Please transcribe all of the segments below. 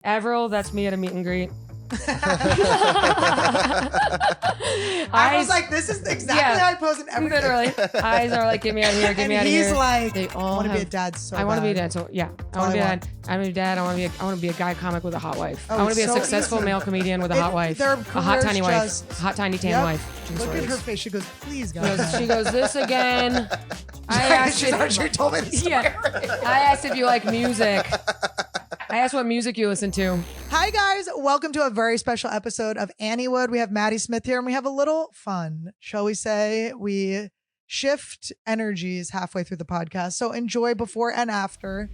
Avril, that's me at a meet and greet. I was like, this is exactly how I pose in everything. Literally. Eyes are like, get me out of here, get me out of here. And he's like, they all I want to have, be a dad so I want to be a bad. dad, so yeah. I want to be a dad. I want to be a dad. I want to be a guy comic with a hot wife. Oh, I want to be a so successful easy. male comedian with a hot wife. Their A hot tiny wife. just- Hot tiny tan wife. True Look at stories. her face. She goes, please, guys. She goes, this again. I asked She's actually told me this. yeah. I asked if you like music. I asked what music you listen to. Hi, guys. Welcome to a very special episode of Anniewood. We have Maddy Smith here, and we have a little fun, shall we say. We shift energies halfway through the podcast, so enjoy before and after.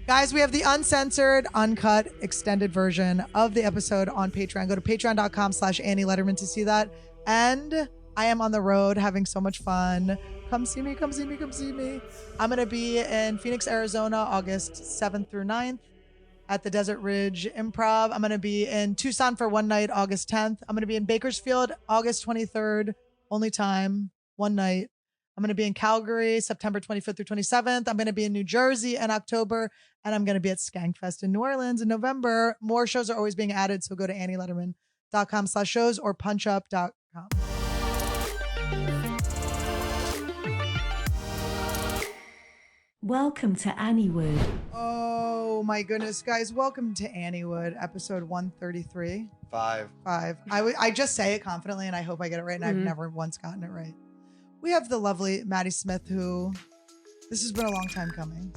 Guys, we have the uncensored, uncut, extended version of the episode on Patreon. Go to patreon.com/Annie Lederman to see that. And I am on the road having so much fun. Come see me, come see me, come see me. I'm going to be in Phoenix, Arizona, August 7th through 9th. At the Desert Ridge Improv. I'm going to be in Tucson for one night, August 10th. I'm going to be in Bakersfield, August 23rd. Only time, one night. I'm going to be in Calgary, September 25th through 27th. I'm going to be in New Jersey in October. And I'm going to be at Skankfest in New Orleans in November. More shows are always being added. So go to annielederman.com/shows or punchup.com. Welcome to Anniewood. Oh my goodness, guys. Welcome to Anniewood, episode 133. Five. I just say it confidently and I hope I get it right. And I've never once gotten it right. We have the lovely Maddy Smith, who this has been a long time coming.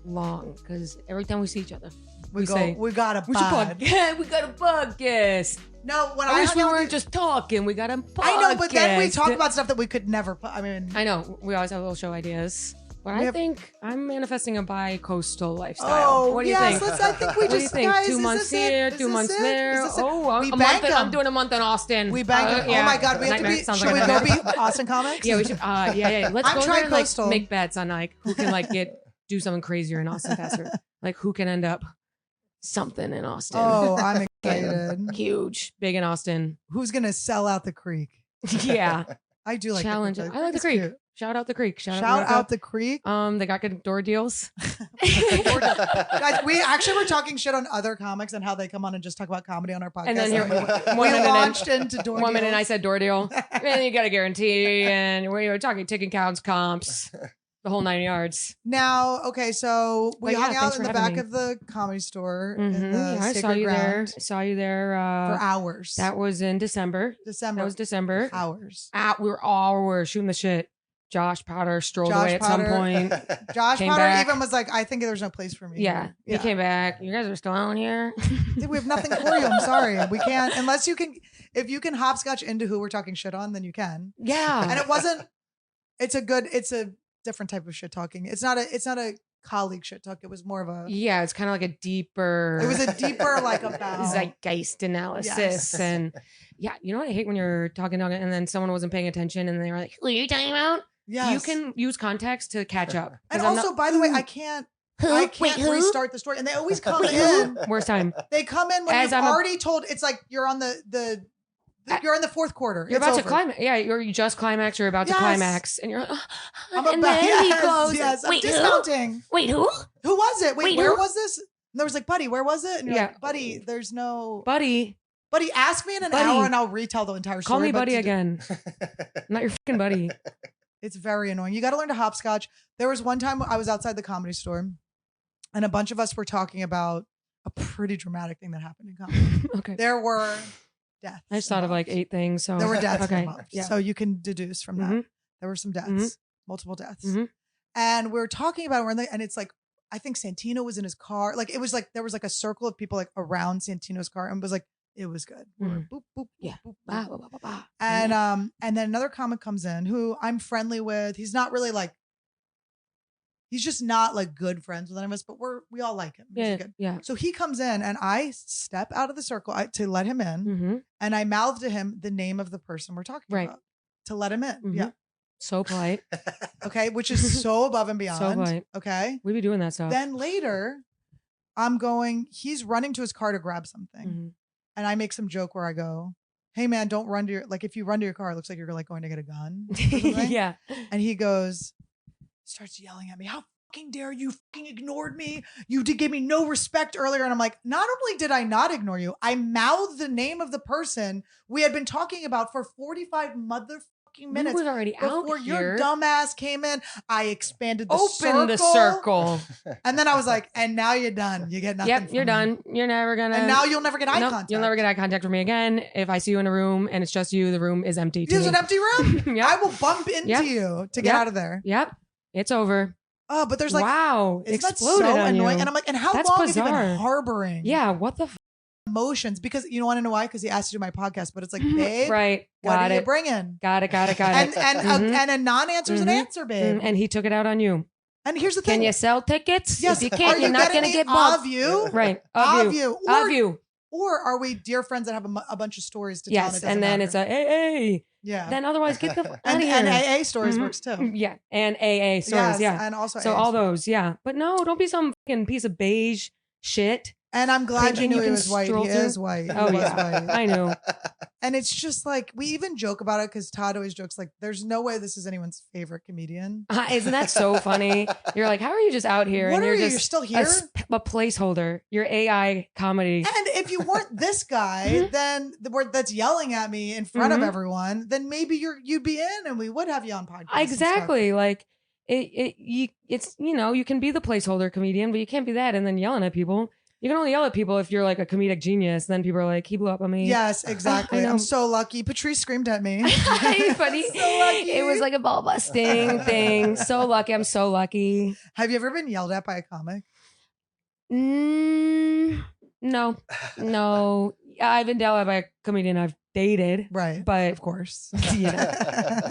Long, because every time we see each other, We say, got a we should pod. yeah, we got a podcast. No, when I wish hung we out with weren't you- just talking. We got a podcast. I know, but then we talk about stuff that we could never put. I mean, I know. We always have little show ideas. But We I have- think I'm manifesting a bi-coastal lifestyle. oh, what do you yes, think? I think we What do you just, think? guys, 2 is months this it? here, Is 2 this months it? there. Is this it? Oh, We a bank month. I'm 'em. doing a month in Austin. we bang. Yeah. Oh my God, we have Nightmare. to be. Sounds Should like we a go be Austin comics? Yeah, we should. Yeah. Let's I'm go there and like tri-coastal. make bets on like who can like do something crazier in Austin faster. Like who can end up something in Austin. Oh, I'm excited. Huge, big in Austin. Who's gonna sell out the creek? Yeah, I do like challenge. The I creek. like the It's creek. cute. Shout out the creek. Shout out the creek. They got good door deals. Guys, we actually were talking shit on other comics and how they come on and just talk about comedy on our podcast. And then here, we one minute launched into door one minute deals. I said door deal. And you got a guarantee, and we were talking ticket counts, comps, the whole 9 yards. Now, okay, so we But yeah, hung out thanks in for the back having me. of the comedy store in Mhm. the Yeah, I Sacred saw you there. Ground I saw you there. for hours. That was in December. December. That was December. Hours. We were shooting the shit. Josh Potter strolled Josh away at Potter. some point. Josh Came Potter back. even was like, I think there's no place for me. Yeah, he Yeah. came back. You guys are still on here. We have nothing for you. I'm sorry. We can't, unless you can, if you can hopscotch into who we're talking shit on, then you can. Yeah, And it's a different type of shit talking. It's not a colleague shit talk. It was more of a, yeah. It's kind of like a deeper. it was a deeper, like about, zeitgeist analysis Yes. and yeah. You know what I hate when you're talking and then someone wasn't paying attention and they were like, "Who are you talking about?" yes. You can use context to catch up. 'Cause And I'm also, not- by the way, I can't restart the story. And they always come in. worst time. They come in when As you've I'm a- already told. It's like you're on you're in the fourth quarter. You're It's about over. to climax. Yeah, you just climax. You're about to Yes. climax, and you're like, I'm and about, then he yes, goes, yes. I'm "Wait, who? discounting. Wait, who? Who was it? Wait, Wait, where who? was this? And there was like, buddy, where was it? And you're Yeah. like, buddy, there's no. Buddy, Buddy, ask me in an Buddy. hour and I'll retell the entire story. call me but buddy to- again. Not your fucking buddy. It's very annoying. You got to learn to hopscotch. There was one time I was outside the comedy store and a bunch of us were talking about a pretty dramatic thing that happened in comedy. Okay. There were deaths. I just thought of like involved. 8 things. So There were deaths Okay. involved. Yeah. So you can deduce from that. Mhm. There were some deaths, Mhm. multiple deaths. Mhm. And we were talking about it, and it's like, I think Santino was in his car. Like, it was like, there was like a circle of people like around Santino's car, and it was like, it was good. We were boop, boop, boop, Yeah. boop, boop. Bah, bah, bah, bah, bah. And then another comic comes in who I'm friendly with. He's not really like, he's just not like good friends with any of us, but we all like him. He's yeah, good. yeah. So he comes in and I step out of the circle to let him in, Mm-hmm. and I mouth to him the name of the person we're talking Right. about to let him in. Mhm. Yeah. So polite. Okay. Which is so above and beyond. So polite. Okay. We be doing that stuff. Then later, he's running to his car to grab something. Mhm. And I make some joke where I go, hey man, don't run to if you run to your car, it looks like you're like going to get a gun. or something. Yeah. And starts yelling at me. How fucking dare you fucking ignored me. You did give me no respect earlier. And I'm like, not only did I not ignore you, I mouthed the name of the person we had been talking about for 45 motherfucking minutes. We was already out before here. your dumbass came in. I expanded the Open the circle. And then I was like, and now you're done. You get nothing. Yep, from you're me. done. You're never gonna. And now you'll never get eye contact. You'll never get eye contact with me again. If I see you in a room and it's just you, the room is empty. There's an empty room. Yep. I will bump into you to get out of there. Yep. It's over. Oh, but there's like, wow, isn't that exploded so on annoying? you. And I'm like, and how That's long have you bizarre. been harboring? Yeah, what the Emotions? Because you don't want to know why? Because he asked you to do my podcast, but it's like, babe, right? what Got are you it. bringing? Got it. And a non-answer is an answer, babe. And he took it out on you. And here's the thing: Can you sell tickets? Yes, If you can't, are you're you not getting going to me get booked. of you, Right? Of you, Of you. or are we dear friends that have a bunch of stories to tell? Yes, and then it's a hey. yeah. Then otherwise, get the out of here. And AA stories works too. Yeah, and AA stories. Yes, Yeah, and also so AA all stories. those. Yeah, but no, don't be some fucking piece of beige shit. And I'm glad you Thinking knew you he can was white. stroll He through. is white. He Oh was yeah, white. I know. And it's just like, we even joke about it because Todd always jokes like, there's no way this is anyone's favorite comedian. Isn't that so funny? You're like, how are you just out here? What and are you're you? just You're still here? a placeholder. You're AI comedy. And if you weren't this guy, then that's yelling at me in front of everyone, then maybe you'd be in and we would have you on podcast. Exactly. Like it's you can be the placeholder comedian, but you can't be that and then yelling at people. You can only yell at people if you're like a comedic genius. Then people are like, he blew up on me. Yes, exactly. I know. I'm so lucky. Patrice screamed at me. But it was like a ball busting thing. So lucky. I'm so lucky. Have you ever been yelled at by a comic? No. I've been yelled at by a comedian I've dated. Right. But of course. But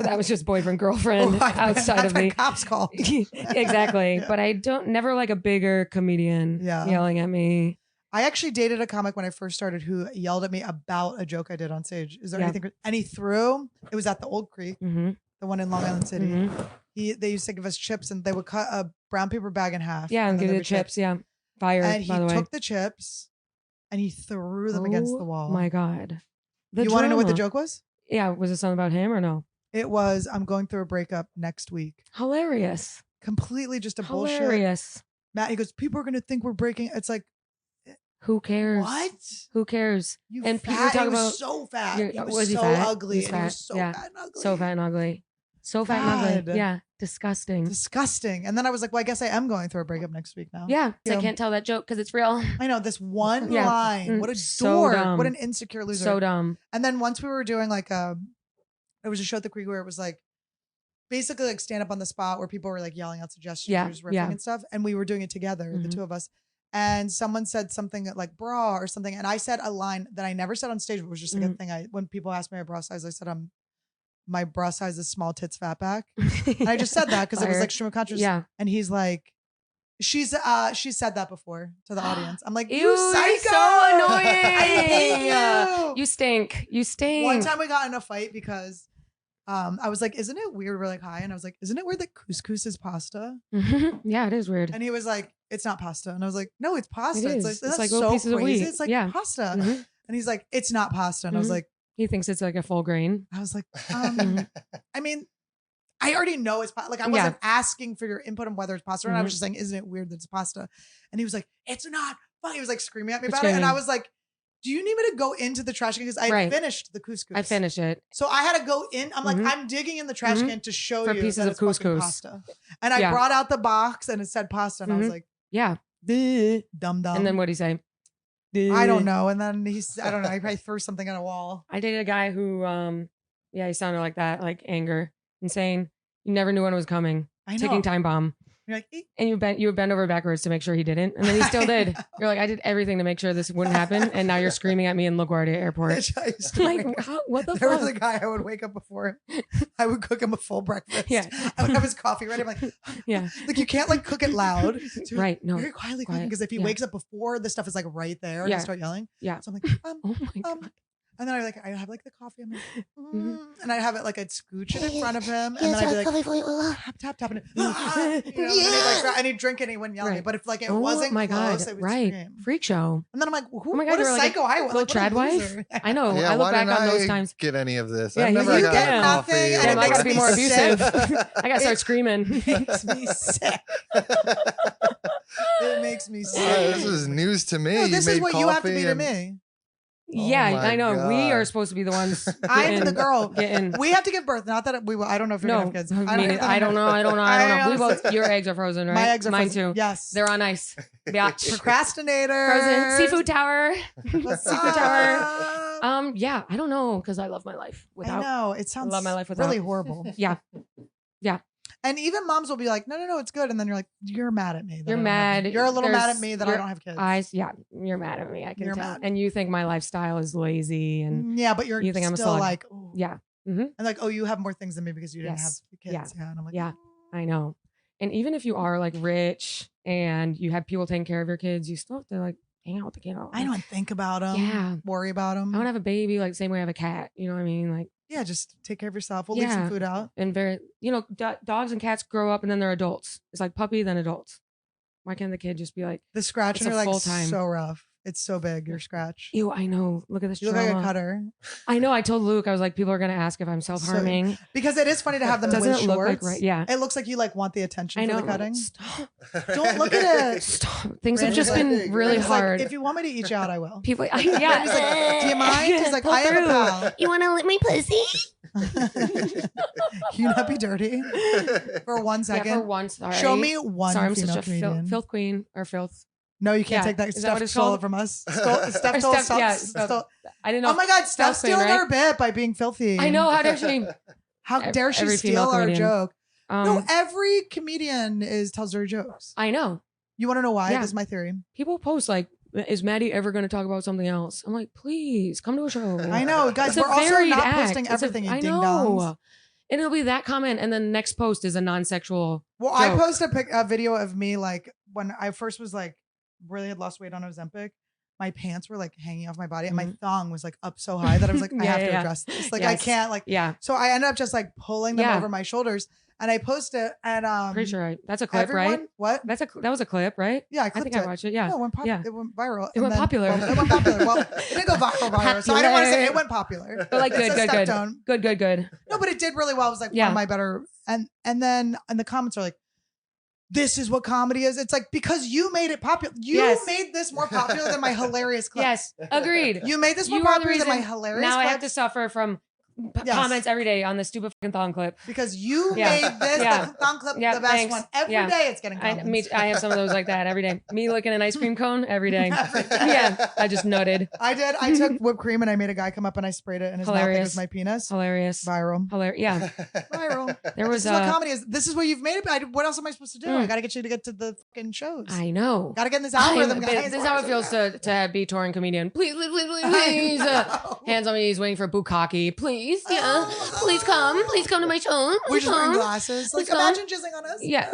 that was just boyfriend, girlfriend outside of me. Cops called. Exactly. But I never like a bigger comedian yelling at me. I actually dated a comic when I first started who yelled at me about a joke I did on stage. Is there anything? And he threw, it was at the Old Creek, the one in Long Island City. They used to give us chips and they would cut a brown paper bag in half. Yeah, and give you the chips. Yeah. Fire, and he by the way. took the chips and he threw them against the wall. My God. You want to know what the joke was? Yeah. Was it something about him or no? It was, I'm going through a breakup next week. Hilarious. Completely just a bullshit. Hilarious. Matt, he goes, people are going to think we're breaking. It's like, who cares? what? Who cares? You and fat. people talk He was about so fat. He was was he so fat? ugly. He was and he was fat. so Yeah. fat and ugly. So fat and ugly. So fat and ugly. Yeah. Disgusting. Disgusting. And then I was like, well, I guess I am going through a breakup next week now. Yeah. You I know? can't tell that joke because it's real. I know this one line. What a So dork. dumb. What an insecure loser. So dumb. And then once we were doing like there was a show at the Creek where it was like basically like stand up on the spot where people were like yelling out suggestions, riffing and stuff. And we were doing it together, the two of us. And someone said something like bra or something. And I said a line that I never said on stage, but was just like a thing. When people asked me my bra size, I said, my bra size is small tits, fat back. And I just said that because it was like stream of consciousness. Yeah. And he's like, she said that before to the audience. I'm like, you Ew, psycho. you're so annoying. I hate you. You stink. You stink. One time we got in a fight because I was like, isn't it weird? We're like, hi. And I was like, isn't it weird that couscous is pasta? Yeah, it is weird. And he was like, it's not pasta. And I was like, no, it's pasta. It It's is. like, It's like so little pieces of crazy. wheat. It's like pasta. And he's like, it's not pasta. And I was like, he thinks it's like a full grain. I was like, I mean, I already know it's pasta. Like I wasn't asking for your input on whether it's pasta or not. I was just saying, isn't it weird that it's pasta? And he was like, it's not. He was like screaming at me about it. And I was like, do you need me to go into the trash can? Because I finished the couscous. I finished it. So I had to go in. I'm like, I'm digging in the trash can to show for you pieces that of it's fucking couscous. pasta. And I brought out the box and it said pasta. And I was like, dumb. And then what'd he say? I don't know. And then I don't know. I probably threw something at a wall. I dated a guy who, he sounded like that, like anger, insane. You never knew when it was coming. I know. Ticking time bomb. You're like, eek. And you would bend over backwards to make sure he didn't. And then he still did. You're like, I did everything to make sure this wouldn't happen. And now you're screaming at me in LaGuardia Airport. Like, what the There fuck? was a guy I would wake up before him. I would cook him a full breakfast. Yeah. I would have his coffee ready. I'm like, yeah. Like you can't like cook it loud. So Right. No. very quietly cooking because if he wakes up before the stuff is like right there and I start yelling. Yeah. So I'm like, oh my God. And then I have like the coffee. I'm like, and I have it like I'd scooch it in front of him, and then I'd be like, tap, and and he'd drink it, and he wouldn't yell at me. But if like it wasn't close, it would scream. Freak show. And then I'm like, what a psycho I was. Little trad wife. I know. Yeah, I look back on those times. Get any of this? Yeah, I've never got nothing. coffee. And I gotta be more abusive. I gotta start screaming. It makes me sick. It makes me sick. This is news to me. No, this is what you have to be to me. Yeah, I know. God. We are supposed to be the ones. I'm the girl. Getting. We have to give birth. Not that we will. I don't know if you're gonna have kids. I don't know. We both. Your eggs are frozen, right? My eggs are Mine frozen. too. Yes, they're on ice. Biatch. Procrastinator. Frozen. Seafood tower. Seafood tower. Yeah. I don't know because I love my life without. I know it sounds love my life without. really horrible. Yeah. And even moms will be like, no, it's good. And then you're like, you're mad at me. You're mad. You're a little mad at me that I don't have kids. You're mad at me. I can You're tell. mad. And you think my lifestyle is lazy and yeah, but you think I'm still a like, ooh. yeah. Mm-hmm. And like, oh, you have more things than me because you didn't have kids. Yeah. And I'm like, yeah, I know. And even if you are like rich and you have people taking care of your kids, you still have to like hang out with the kid. I don't think about them. Yeah. Worry about them. I want to have a baby like the same way I have a cat. You know what I mean? Like, yeah, just take care of yourself. We'll leave some food out. And dogs and cats grow up and then they're adults. It's like puppy, then adults. Why can't the kid just be like the scratch? And you're like full-time. So rough. It's so big. Your scratch. Ew, I know. Look at this. You look like a cutter. I know. I told Luke, I was like, people are gonna ask if I'm self-harming because it is funny to have them Doesn't with it look shorts. like yeah? It looks like you like want the attention I know. for the cutting. Stop. Don't look at it. Stop. Things have just been really hard. Like, if you want me to eat you out, I will. People, He's like, do you mind? He's like, I have a pal. You want to lick my pussy? Can you not be dirty for 1 second? Yeah, for one. Sorry. Show me one. Sorry, I'm female such a comedian. filth queen or filth. No, you can't take that. Is that Steph what it's stole called? it from us. Steph stole. I didn't know. Oh my God, Steph stealing right? our bit by being filthy. I know. How dare she? How dare she every steal our comedian. joke? No, every comedian tells dirty jokes. I know. You want to know why? Yeah. This is my theory. People post like, is Maddie ever going to talk about something else? I'm like, please come to a show. I know, guys. It's We're also not act. posting everything. You I ding know. dongs. And it'll be that comment, and then the next post is a non-sexual. Well, joke. I posted a video of me like when I first was like really had lost weight on Ozempic. My pants were like hanging off my body, and my thong was like up so high that I was like, I have to address this. Like I can't like. Yeah. So I ended up just like pulling them over my shoulders, and I posted it. And pretty sure that's a clip, right? What? That was a clip, right? Yeah, I think I watched it. Yeah. No, it went viral. It went popular. Well, it went popular. Well, it didn't go viral, so I don't want to say it went popular. But like good. No, but it did really well. It was like one of my better. And then and the comments are like, this is what comedy is. It's like, because you made it popular. You made this more popular than my hilarious clip. Yes, agreed. You made this more popular than my hilarious now clip. I have to suffer from comments every day on this stupid fucking thong clip. Because you made this the thong clip the best one. Every day it's getting comments. I have some of those like that every day. Me licking an ice cream cone every day. Yeah, I just nutted. I did. I took whipped cream and I made a guy come up and I sprayed it in his mouth like it was my penis. Hilarious. Viral. Hilarious. Yeah. Viral. There was this is what comedy is. This is what you've made it. What else am I supposed to do? I got to get you to get to the fucking shows. I know. Got to get in this algorithm, guys. This is how it feels to be touring comedian. Please. Hands on my knees waiting for bukkake. Please. Yeah. Please come to my show. We're just wearing glasses. Like, imagine jizzing on us. Yeah.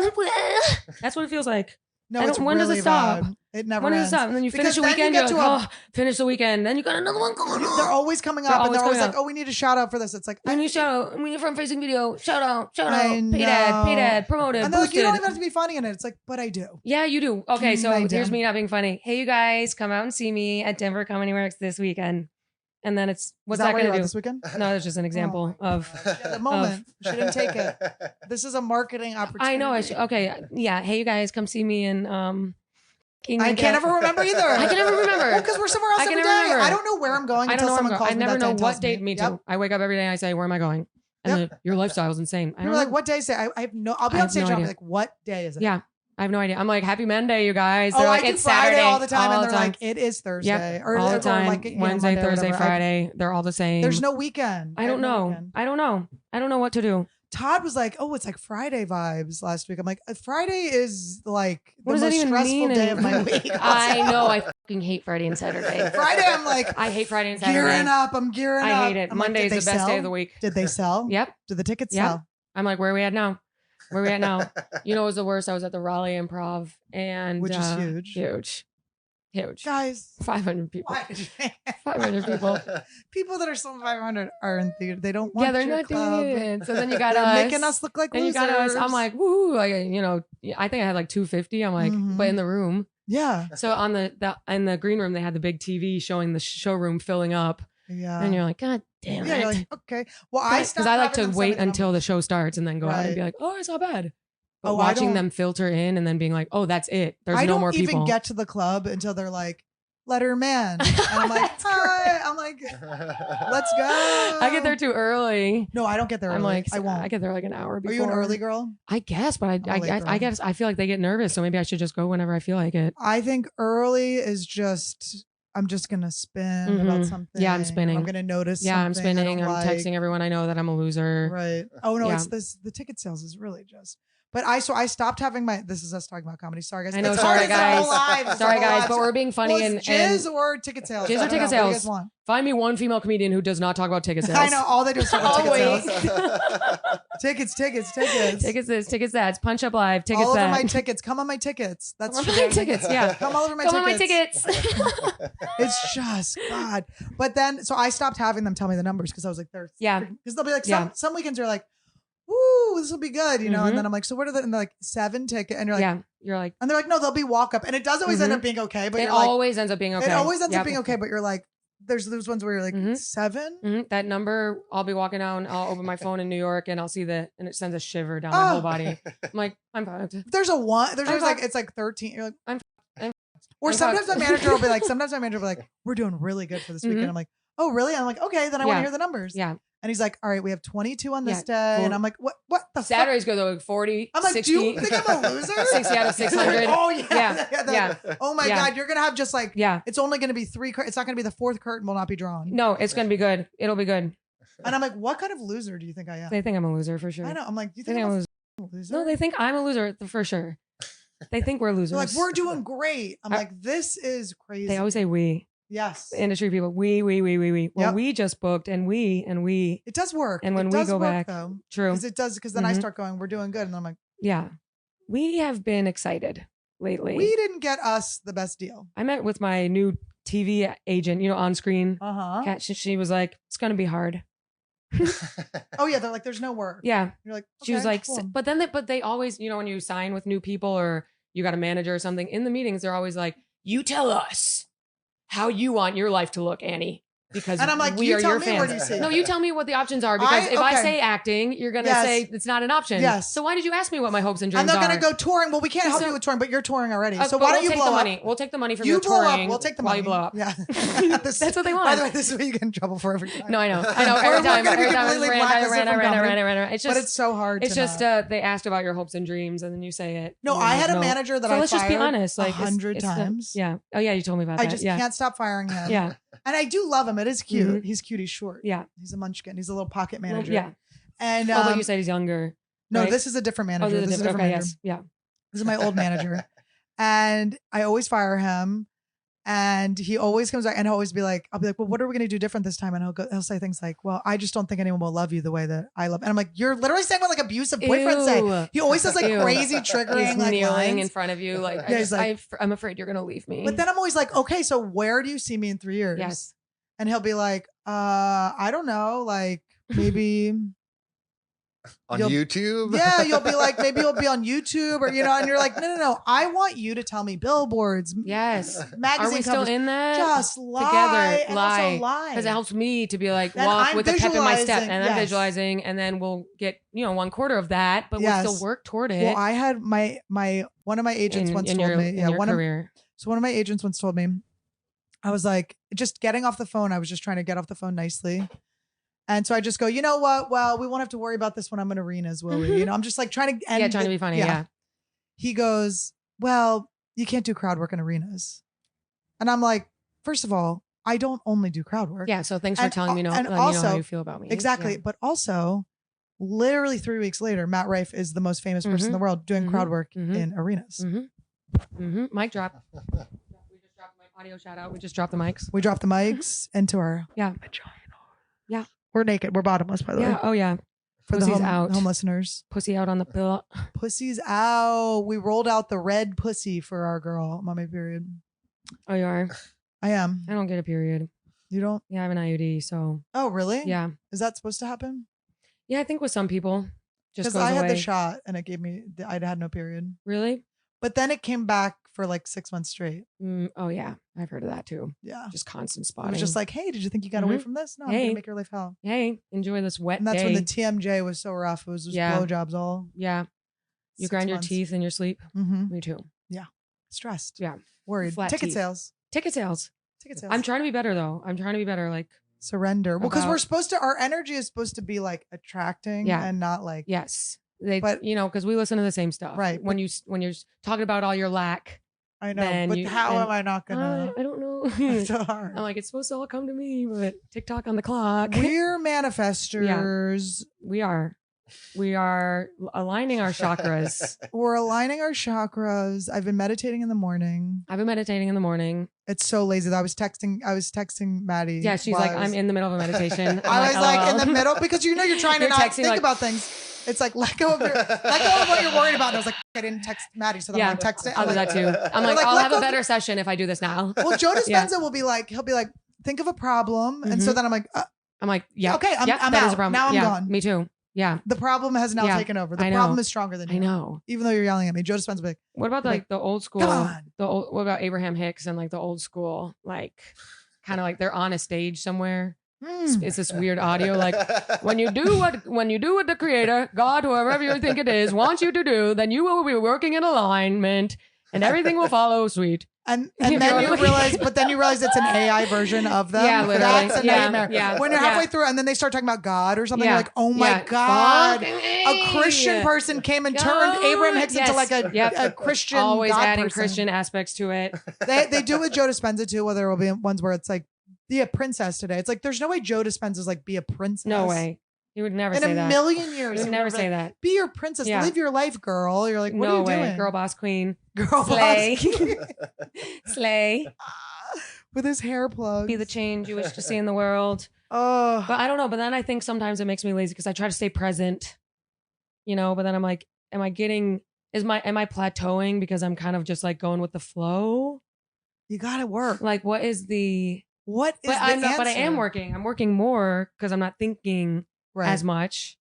That's what it feels like. No, it's when really does it stop? bad. It never When ends. does it stop? And then you Because finish the then weekend. you You're get like, finish the weekend. Then you got another one going on. They're always coming up, and they're always like, "Oh, we need a shout out for this." It's like, we need a front-facing video. Shout out. Paid ad, promoted, and they're like, boosted. you don't even have to be funny in it. It's like, but I do. Yeah, you do. Okay, so I do. here's me not being funny. Hey, you guys, come out and see me at Denver Comedy Works this weekend. And then it's what's that going to do this weekend? No, it's just an example of the moment. She didn't take it. This is a marketing opportunity. I know. Okay, yeah. Hey, you guys, come see me in. I can't ever remember either. I can never remember. Well, because we're somewhere else every day. Remember. I don't know where I'm going until someone calls me. I never know what date. date. Me too. I wake up every day. I say, where am I going? And then, your lifestyle is insane. You're like, what day is it? I have no. I'll be on stage and I'll be like, what day is it? Yeah. I have no idea. I'm like, happy Monday, you guys. They're like, I do it's Friday Saturday all the time. And they're like, it is Thursday. Yep. All the time. Like, Wednesday, Thursday, Friday. They're all the same. There's no weekend. I don't know. I don't know what to do. Todd was like, oh, it's like Friday vibes last week. I'm like, Friday is like the most stressful day of my week. I know. I fucking hate Friday and Saturday. Friday, I'm like, I hate Friday and Saturday. I'm gearing up. I hate it. Monday is the best day of the week. Did they sell? Yep. Did the tickets sell? I'm like, where are we at now? You know what was the worst? I was at the Raleigh Improv, and which is huge. Huge. Huge. Guys, 500 people. why? 500 people. People that are still 500 are in theater. They don't want Yeah, they're your not club. doing it. So then you got They're us. making us look like and losers. you got us. I'm like, woo. Like, you know, I think I had like 250. I'm like, Mhm. but in the room. Yeah. So on in the green room, they had the big TV showing the showroom filling up. Yeah. And you're like, God damn it. Yeah, you're like, okay. Well, I stopped Because I like to having them wait send me the until the show starts and then go out and Right. be like, oh, it's not bad. But Oh, I watching don't- them filter in and then being like, oh, that's it. There's I no more don't even people. get to the club until they're like, Lederman. And I'm like, That's hi. I'm like, let's go. I get there too early. No, I don't get there early. I'm like, I won't. I get there like an hour Are before. you an early girl? I guess, but I'm a late I girl. guess I feel like they get nervous, so maybe I should just go whenever I feel like it. I think early is just, I'm just going to spin about Mhm. something. Yeah, I'm spinning. I'm going to notice Yeah, I'm something I spinning. don't I'm like. texting everyone I know that I'm a loser. Right. Oh, no, Yeah. it's this. The ticket sales is really just. But I stopped having my, this is us talking about comedy. Sorry, guys. I know, It's sorry, always our whole guys. lives. It's Sorry, our whole guys, lives. but we're being funny Well, and, it's jizz and or ticket sales. Jizz or I don't ticket know. What do you sales. guys want? find me one female comedian who does not talk about ticket sales. I know. All they do is talk about Always. ticket sales. Tickets. Tickets this, tickets that. Punch Up Live, tickets all over that. my tickets. Come on my tickets. That's Come on my tickets, yeah. Come all over my Come on my tickets. tickets. It's just God. But then, so I stopped having them tell me the numbers because I was like, they're Yeah. Because they'll be like, Yeah. some weekends are like, woo, this will be good, you know. Mhm. And then I'm like, so what are the? And they're like 7 tickets, and you're like, Yeah, you're like, and they're like, no, they'll be walk up, and it does always end Mhm. up being okay. But it you're like, always ends up being okay. it always ends Yep. up being okay. But you're like, there's those ones where you're like Mhm. 7. Mhm. That number, I'll be walking down, I'll open my phone in New York and I'll see that, and it sends a shiver down my Oh. whole body. I'm like, I'm fine. If there's a 1. There's I'm always like fucked. it's like 13. You're like, I'm or I'm sometimes fucked. my manager will be like, we're doing really good for this weekend. Mhm. I'm like, oh really? I'm like, okay, then I want to Yeah. hear the numbers. Yeah. And he's like, all right, we have 22 on this Yeah. day. And I'm like, what the fuck? Saturdays go though, like 40, I'm like, 60. do you think I'm a loser? 60 out of 600. Oh yeah. Yeah. Oh my Yeah. God. You're going to have just like, Yeah. it's only going to be 3. It's not going to be the 4th curtain will not be drawn. No, it's going to be good. It'll be good. And I'm like, what kind of loser do you think I am? They think I'm a loser for sure. I know. I'm like, do you They think think I'm I'm a a loser. loser? No, they think I'm a loser for sure. They think we're losers. They're like, we're doing great. I'm I- like, this is crazy. They always say we. Yes. The industry people. We. Well, Yep. we just booked and we. It does work. And when it we does go work, back- though. True. Because it does, because then I Mhm. start going, we're doing good. And I'm like, Yeah. We have been excited lately. we didn't get us the best deal. I met with my new TV agent, on screen. Uh-huh. Kat, she was like, it's going to be hard. Oh yeah. They're like, there's no work. Yeah. You're like, She was okay, like, cool. but they always, when you sign with new people or you got a manager or something in the meetings, they're always like, you tell us how you want your life to look, Annie. Because And I'm like, we you are tell your me, fans. where do you see? No, you tell me what the options are because if I okay. say acting, you're gonna Yes. say it's not an option. Yes. So why did you ask me what my hopes and dreams And they're are? gonna go touring. Well, we can't help So- you with touring, but you're touring already. So But why we'll don't you take blow the up? money? We'll take the money from You your blow touring. up. We'll take the while money. you blow up. Yeah. That's what they want. By the way, this is what you get in trouble for every time. No, I know. Or Every we're time, gonna be every time, completely I blacklisted from comedy. ran. It's But just, it's so hard. it's to just not. they asked about your hopes and dreams, and then you say it. No, and I you're had like, a no. manager that So I let's just be fired honest. Like 100 it's the- times. Yeah. Oh yeah, you told me about I that. just yeah. can't stop firing him. Yeah. And I do love him. It is cute. Mhm. He's cute. He's short. Yeah. He's a munchkin. He's a little pocket manager. Yeah. And Although you said he's younger. no, right? this is a different Oh, manager. this This is a different okay, manager. yes. Yeah. This is my old manager. And I always fire him. And he always comes back and he'll always be like, I'll be like, well, what are we going to do different this time? And he'll say things like, well, I just don't think anyone will love you the way that I love. And I'm like, you're literally saying what like abusive boyfriends say. Ew. He always says like Ew. crazy triggering He's like kneeling lines. in front of you. Like, Yeah, he's like- I'm afraid you're going to leave me. But then I'm always like, okay, so where do you see me in 3 years? Yes. And he'll be like, I don't know, like maybe On You'll- YouTube? yeah, you'll be like, maybe you'll be on YouTube or, and you're like, no. I want you to tell me billboards, Yes. magazine Are we still covers. in that? Just lie Together, and lie. also lie. Because it helps me to be like, Then walk I'm with a pep in my step. visualizing, And I'm yes. visualizing. And then we'll get, 1/4 of that. But Yes. we'll still work toward it. Well, I had my one of my agents once in told your, me, in your one career. of my agents once told me, I was like, just getting off the phone. I was just trying to get off the phone nicely. And so I just go, you know what? Well, we won't have to worry about this when I'm in arenas, will we? I'm just like trying to end Trying to be funny. Yeah. He goes, well, you can't do crowd work in arenas. And I'm like, first of all, I don't only do crowd work. Yeah. So thanks for And telling me and you know how also- you feel about me. Exactly. Yeah. But also, literally 3 weeks later, Matt Rife is the most famous person in the world doing Mhm. crowd work Mhm. in arenas. Mic drop. We just dropped the audio shout out. We just dropped the mics. We drop the mics into our Yeah. vagina. Yeah. We're naked. We're bottomless, by the Yeah. way. Oh yeah. For the Pussy's home, out. home listeners. Pussy out on the pillow. Pussy's out. We rolled out the red pussy for our girl, mommy period. Oh, you are? I am. I don't get a period. You don't? Yeah, I have an IUD, so. Oh, really? Yeah. Is that supposed to happen? Yeah, I think with some people, just because goes I away. had the shot and it gave me. I had no period. Really? But then it came back for like 6 months straight. Oh yeah, I've heard of that too. Yeah, just constant it spotting. was just like, hey, did you think you got away from this? No, I'm Hey. gonna make your life hell. Hey, enjoy this wet And that's day. when the TMJ was so rough. It was just blowjobs all. Yeah. You 6 grind your months. teeth in your sleep? Mm-hmm. Me too. Yeah. Stressed. Yeah. Worried. Flat Ticket teeth. sales. Ticket sales. Ticket sales. I'm trying to be better though. I'm trying to be better. Like surrender. Well, because about- we're supposed to, our energy is supposed to be like attracting and not like. Yes. But- you know, because we listen to the same stuff. Right. When you're talking about all your lack. I know. then But you- how then- am I not gonna? I don't know. It's so hard. I'm like, it's supposed to all come to me, but TikTok on the clock. We're manifestors. We are aligning our chakras. We're aligning our chakras. I've been meditating in the morning. I've been meditating in the morning. It's so lazy. I was texting Maddie. Yeah, she's while like, I was- I'm in the middle of a meditation. I was like in the LOL. middle because you're trying to You're not texting, think like- about things. It's like let go of what you're worried about. And I was like, I didn't text Maddie, so then I'm gonna text it. I'll do that too. I'm like, like, I'll let have go a of- better session if I do this now. Well, Joe Yeah. Dispenza will be like, he'll be like, think of a problem, and so then I'm like, I'm like, yeah, okay, I'm that out. is a problem. Now I'm Yeah, gone. Me too. Yeah, the problem has now Yeah, taken over. The I know. problem is stronger than you. I know. Even though you're yelling at me, Joe Dispenza will be like, What about Like, the old school? come on. What about Abraham Hicks and like the old school, like kind of like they're on a stage somewhere. It's this weird audio, like when you do what the Creator, God, whoever you think it is, wants you to do, then you will be working in alignment, and everything will follow sweet. And You're then you like- realize it's an AI version of them. Yeah, literally. That's a Yeah, nightmare. yeah, When you're yeah. halfway through and then they start talking about God or something, Yeah, you're like, oh my yeah. God. Fucking A Christian A. person came and turned God. Abraham Hicks into Yes. like a Yep. Christian Always God adding person. Christian aspects to it. They do it with Joe Dispenza too, where there will be ones where it's like, be a princess today. It's like, there's no way Joe Dispenza's like, be a princess. No way. He would never In say a that. million He years. would he never would be say like, that. Be your princess. Yeah. Live your life, girl. You're like, what No are you way. doing? Girl boss queen. Girl Slay. boss. Slay. With his hair plugs. Be the change you wish to see in the world. Oh. But I don't know. But then I think sometimes it makes me lazy because I try to stay present, you know, but then I'm like, am I plateauing because I'm kind of just like going with the flow? You gotta work. Like, what is the, What is but the I'm not, but I answer? am working. I'm working more because I'm not thinking Right. as much,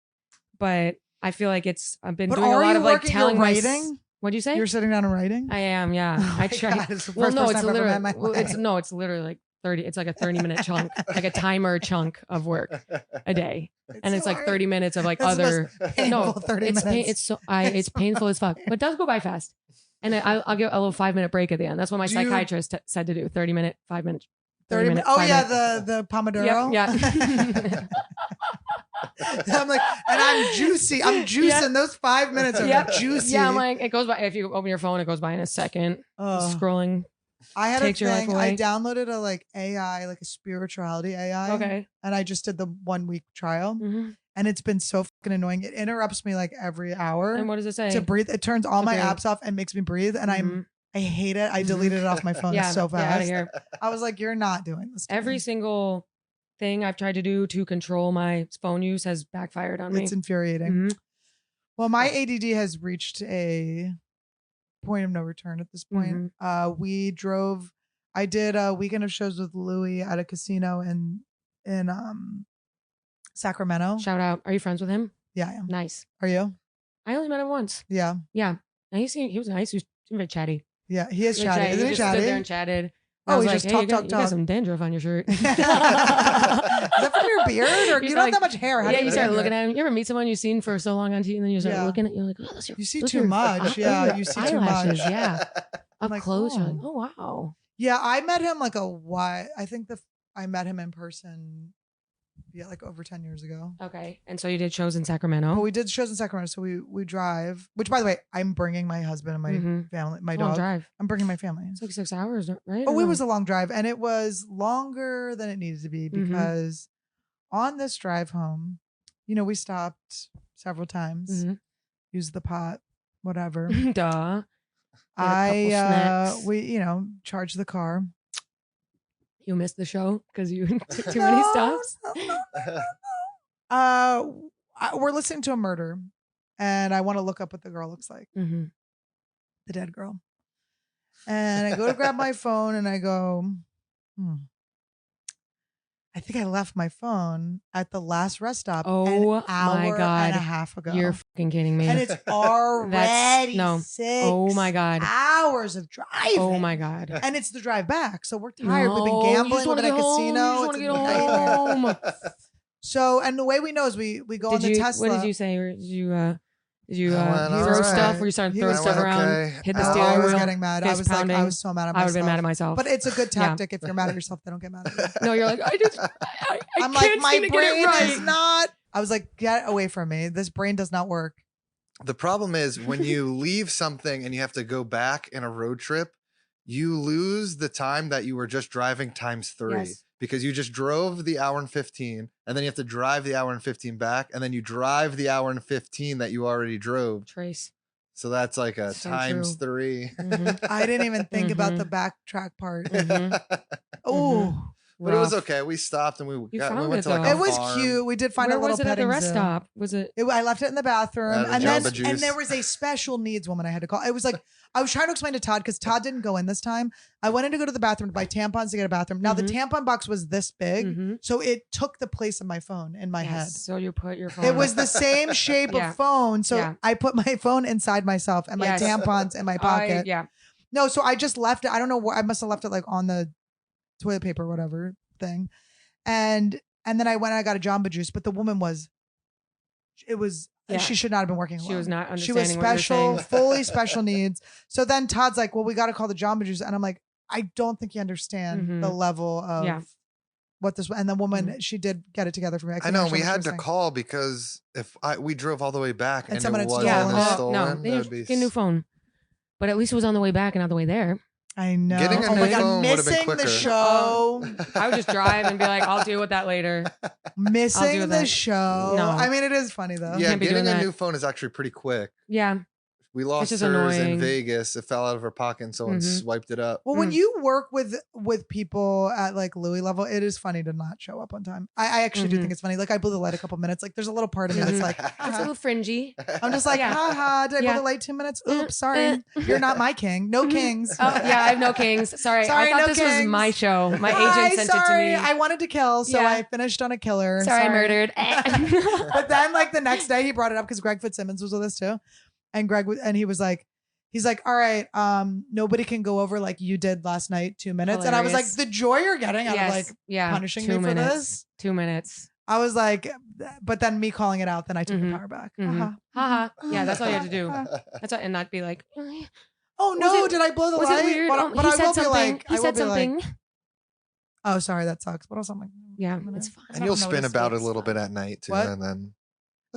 but I feel like I've been But doing a are lot you of like working? telling You're my, writing? what'd you say? You're sitting down and writing? I am. Yeah. Oh my I try. God, it's the Well, first no, person it's I've ever literally, met in my well, life. it's literally like 30, it's like a 30-minute chunk, like a timer chunk of work a day. And it's so like hard. 30 minutes of like That's the other, most painful 30 it's minutes. it's painful as fuck, but it does go by fast. And I'll give a little 5-minute break at the end. That's what my Do you- psychiatrist said to do. 30-minute, 5-minute, 30 minutes. Oh, yeah, the Pomodoro. Yeah. I'm like, and I'm juicy. I'm juicing. Those 5 minutes are Yep. juicy. Yeah, I'm like, it goes by, if you open your phone, it goes by in a second. Oh. Scrolling. I had a takes your life thing. I away. downloaded a like AI, like a spirituality AI. Okay. And I just did the 1 week trial. Mhm. And it's been so fucking annoying. It interrupts me like every hour And what does it say? to breathe. It turns all my Okay. apps off and makes me breathe. And Mhm. I hate it. I deleted it off my phone Yeah, so get out of fast. here. I was like, you're not doing this. to Every me. single thing I've tried to do to control my phone use has backfired on me. It's infuriating. Mhm. Well, my ADD has reached a point of no return at this point. Mm-hmm. I did a weekend of shows with Louis at a casino in Sacramento. Shout out. Are you friends with him? Yeah, I am. Nice. Are you? I only met him once. Yeah. Yeah. And he was nice. He was very chatty. Yeah, he is Very chatty. He Isn't he just stood there chatty? and chatted. Oh, I was he like, just hey, talk, you got, talk, you talk. got some dandruff on your shirt. Is that from your beard? Or You you start don't have like- that much hair. How do Yeah, you start do looking it? at him. You ever meet someone you've seen for so long on TV and then you start Yeah. looking at, you're like, oh, that's your, You see those too are- much. those Yeah, are you see too eyelashes, much. Yeah. Up like, close, you're like, oh. oh, wow. Yeah, I met him like I think I met him in person. Yeah, like over 10 years ago. Okay. And so you did shows in Sacramento. But we did shows in Sacramento, so we drive. Which, by the way, I'm bringing my husband and my Mhm. family, my Long dog. drive. I'm bringing my family. It's like 6 hours, right? Oh, Or it no? was a long drive, and it was longer than it needed to be Mhm. because on this drive home, we stopped several times, Mhm. used the pot, whatever. Duh. Get a couple snacks. We charged the car. You missed the show because you took too many stops. We're listening to a murder, and I want to look up what the girl looks like, Mm-hmm. the dead girl. And I go to grab my phone and I go, I think I left my phone at the last rest stop an hour and a half ago. You're fucking kidding me. And it's already no. 6 Oh my God. hours of driving. Oh my God. And it's the drive back. So we're tired. We've been gambling. We've been at a casino. It's get home. So, and the way we know is we go on the Tesla. What did you say? Did you went throw all stuff? right. Were you starting to He throw went stuff around? okay. Hit the I steering was wheel? getting mad. I Fist was like, pounding? I was so mad at I would myself. have been mad at myself. But it's a good tactic. If you're mad at yourself, they don't get mad at you. No, you're like, I I'm can't like, my seem to get brain it right. is not. I was like, get away from me. This brain does not work. The problem is when you leave something and you have to go back in a road trip, you lose the time that you were just driving times 3 Yes. because you just drove the hour and 15 and then you have to drive the hour and 15 back and then you drive the hour and 15 that you already drove. Trace. So that's like a So times true. 3. Mhm. I didn't even think about the backtrack part. Mhm. Oh, But it was Rough. okay. We stopped and we found went it, to like though. a it was farm. cute. We did find Where a little was it at the petting rest zoo. stop? Was it? I left it in the bathroom, At a and then Jamba Juice. and there was a special needs woman I had to call. It was like I was trying to explain to Todd because Todd didn't go in this time. I wanted to go to the bathroom to buy tampons to get a bathroom. Now the tampon box was this big, Mhm. so it took the place of my phone in my head. So you put your phone. It was the same shape Yeah. of phone, so Yeah. I put my phone inside myself and my Yes. tampons in my pocket. Yeah. No, so I just left it. I don't know where I must have left it like on the toilet paper, whatever thing. And then I went and I got a Jamba Juice, but the woman Yeah. she should not have been working alone. She was not She was understanding what you were special, saying. fully special needs. So then Todd's like, well, we got to call the Jamba Juice. And I'm like, I don't think you understand Mhm. the level of Yeah. what this, and the woman, Mm-hmm. she did get it together for me. I couldn't know understand we what she had was to saying. call because if we drove all the way back And and, someone it had wasn't stolen it. stolen, No, that they would just be get a new phone. But at least it was on the way back and not the way there. I know. Getting a oh new my God, phone would've been missing the quicker. show. I would just drive and be like, I'll deal with that later. Missing the that. show. No. I mean, it is funny though. Yeah, Can't be getting doing a that. new phone is actually pretty quick. Yeah. We lost just hers annoying. in Vegas. It fell out of her pocket and someone Mhm. swiped it up. Well, when you work with people at like Louis level, it is funny to not show up on time. I actually do Mhm. think it's funny. Like I blew the light a couple minutes. Like there's a little part of me that's Mhm. like, It's a little fringy. I'm just like, Yeah. haha, did I Yeah. blow the light 2 minutes? Oops, sorry. You're not my king. No kings. Oh, yeah, I have no kings. Sorry, Sorry, I thought no this was kings. my show. My Hi, agent sent it to sorry. me. I wanted to kill, so Yeah. I finished on a killer. Sorry, I murdered. But then like the next day he brought it up because Greg Fitzsimmons was with us too. And he was like, all right, nobody can go over like you did last night, 2 minutes. And I was like, Hilarious. the joy you're getting out of like yeah, punishing 2 me for minutes. this. 2 minutes. I was like, but then me calling it out, then I took the Mhm. power back. Mhm. Haha. Haha. Yeah, that's all you had to do. That's all, and not be like, Oh no, it- did I blow the was light? it weird? But, but He I said will something. be like, He I will said be like, something. oh, sorry, that sucks. But also, I'm like, Yeah, I'm gonna- it's fine. And you'll I don't know spin what about it a it's little for. bit at night too, What? and then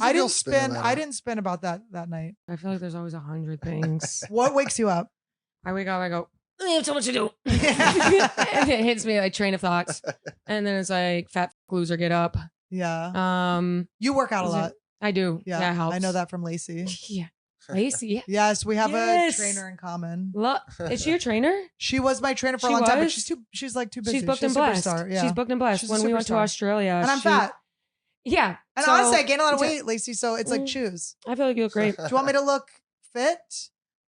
I you'll didn't spin spin. that I out. didn't spin about that night. I feel like there's always 100 things. What wakes you up? I wake up, I go, I have so much to do. And it hits me like train of thoughts. And then it's like fat loser, get up. Yeah. You work out a Is it- lot. I do. Yeah, That helps. I know that from Lacey. Yeah. Lacey. Yes, we have Yes. a trainer in common. Is she your trainer? She was my trainer for a She long time, but was? she's like too busy. She's booked She's and a blessed. superstar. Yeah. She's booked and blessed. She's a When we went to superstar. Australia. And I'm she- fat. Yeah. And So- honestly, I gained a lot of it's weight, Lacey. So it's like Mm. choose. I feel like you look great. Do you want me to look fit?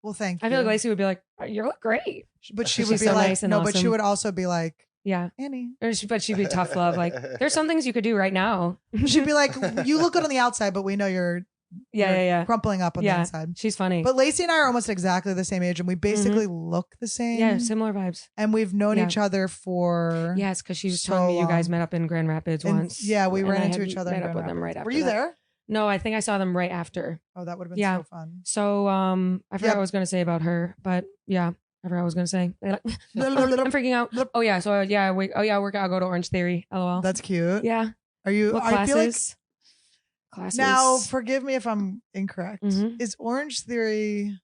Well, thank you. I feel like Lacey would be like, you look great. But she She's would be so like, nice and no, but she awesome. would also be like, Yeah. Annie. But she'd be tough love. Like, there's some things you could do right now. She'd be like, you look good on the outside, but we know you're Yeah. crumpling up on the Yeah. inside. She's funny. But Lacey and I are almost exactly the same age, and we basically look the same. yeah, similar vibes. And we've known Yeah. each other for Yes, because she was so telling me you guys long. met up in Grand Rapids And- once. yeah, we And ran I into had each other. in Met up Grand with them Rapids. right after. Were you that. there? No, I think I saw them right after. Oh, that would have been Yeah. so fun. So I forgot Yep. what I was gonna say about her, but yeah, I forgot what I was gonna say. I'm freaking out. Oh yeah, so I work out. I go to Orange Theory. LOL. That's cute. Yeah. Are you? What I feel like classes. now. Forgive me if I'm incorrect. Mhm. Is Orange Theory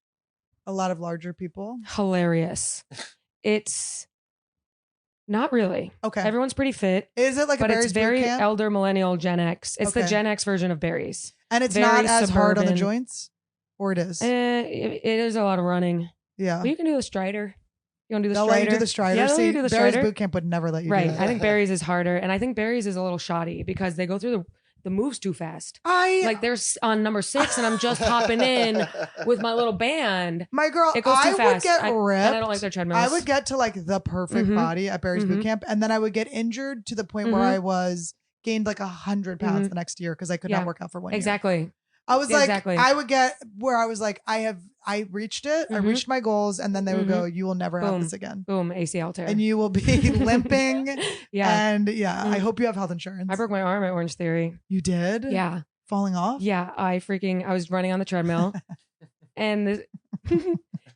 a lot of larger people? Hilarious. It's not really. Okay. Everyone's pretty fit, Is it like a but Barry's it's very boot camp? elder millennial Gen X. It's the Okay. Gen X version of Barry's. And it's very not as hard on the suburban. joints, or it is. It is a lot of running. Yeah. But you can do the Strider. You want to do the They'll Strider? let you do the Strider. Yeah, they'll let See, you do the Barry's Strider. boot camp would never let you Right. do that. I think Barry's is harder, and I think Barry's is a little shoddy because they go through the move's too fast. Like they're on number 6 and I'm just hopping in with my little band. my girl, It goes too I fast. would get ripped. And I don't like their treadmills. I would get to like the perfect body at Barry's boot camp, and then I would get injured to the point where I gained like 100 pounds the next year because I could not work out for 1 year. Exactly. I was like, I would get where I was like, I reached it. I reached my goals, and then they would go, you will never have this again. Boom, ACL tear. And you will be limping. And I hope you have health insurance. I broke my arm at Orange Theory. You did? Yeah. Falling off? Yeah. I was running on the treadmill. And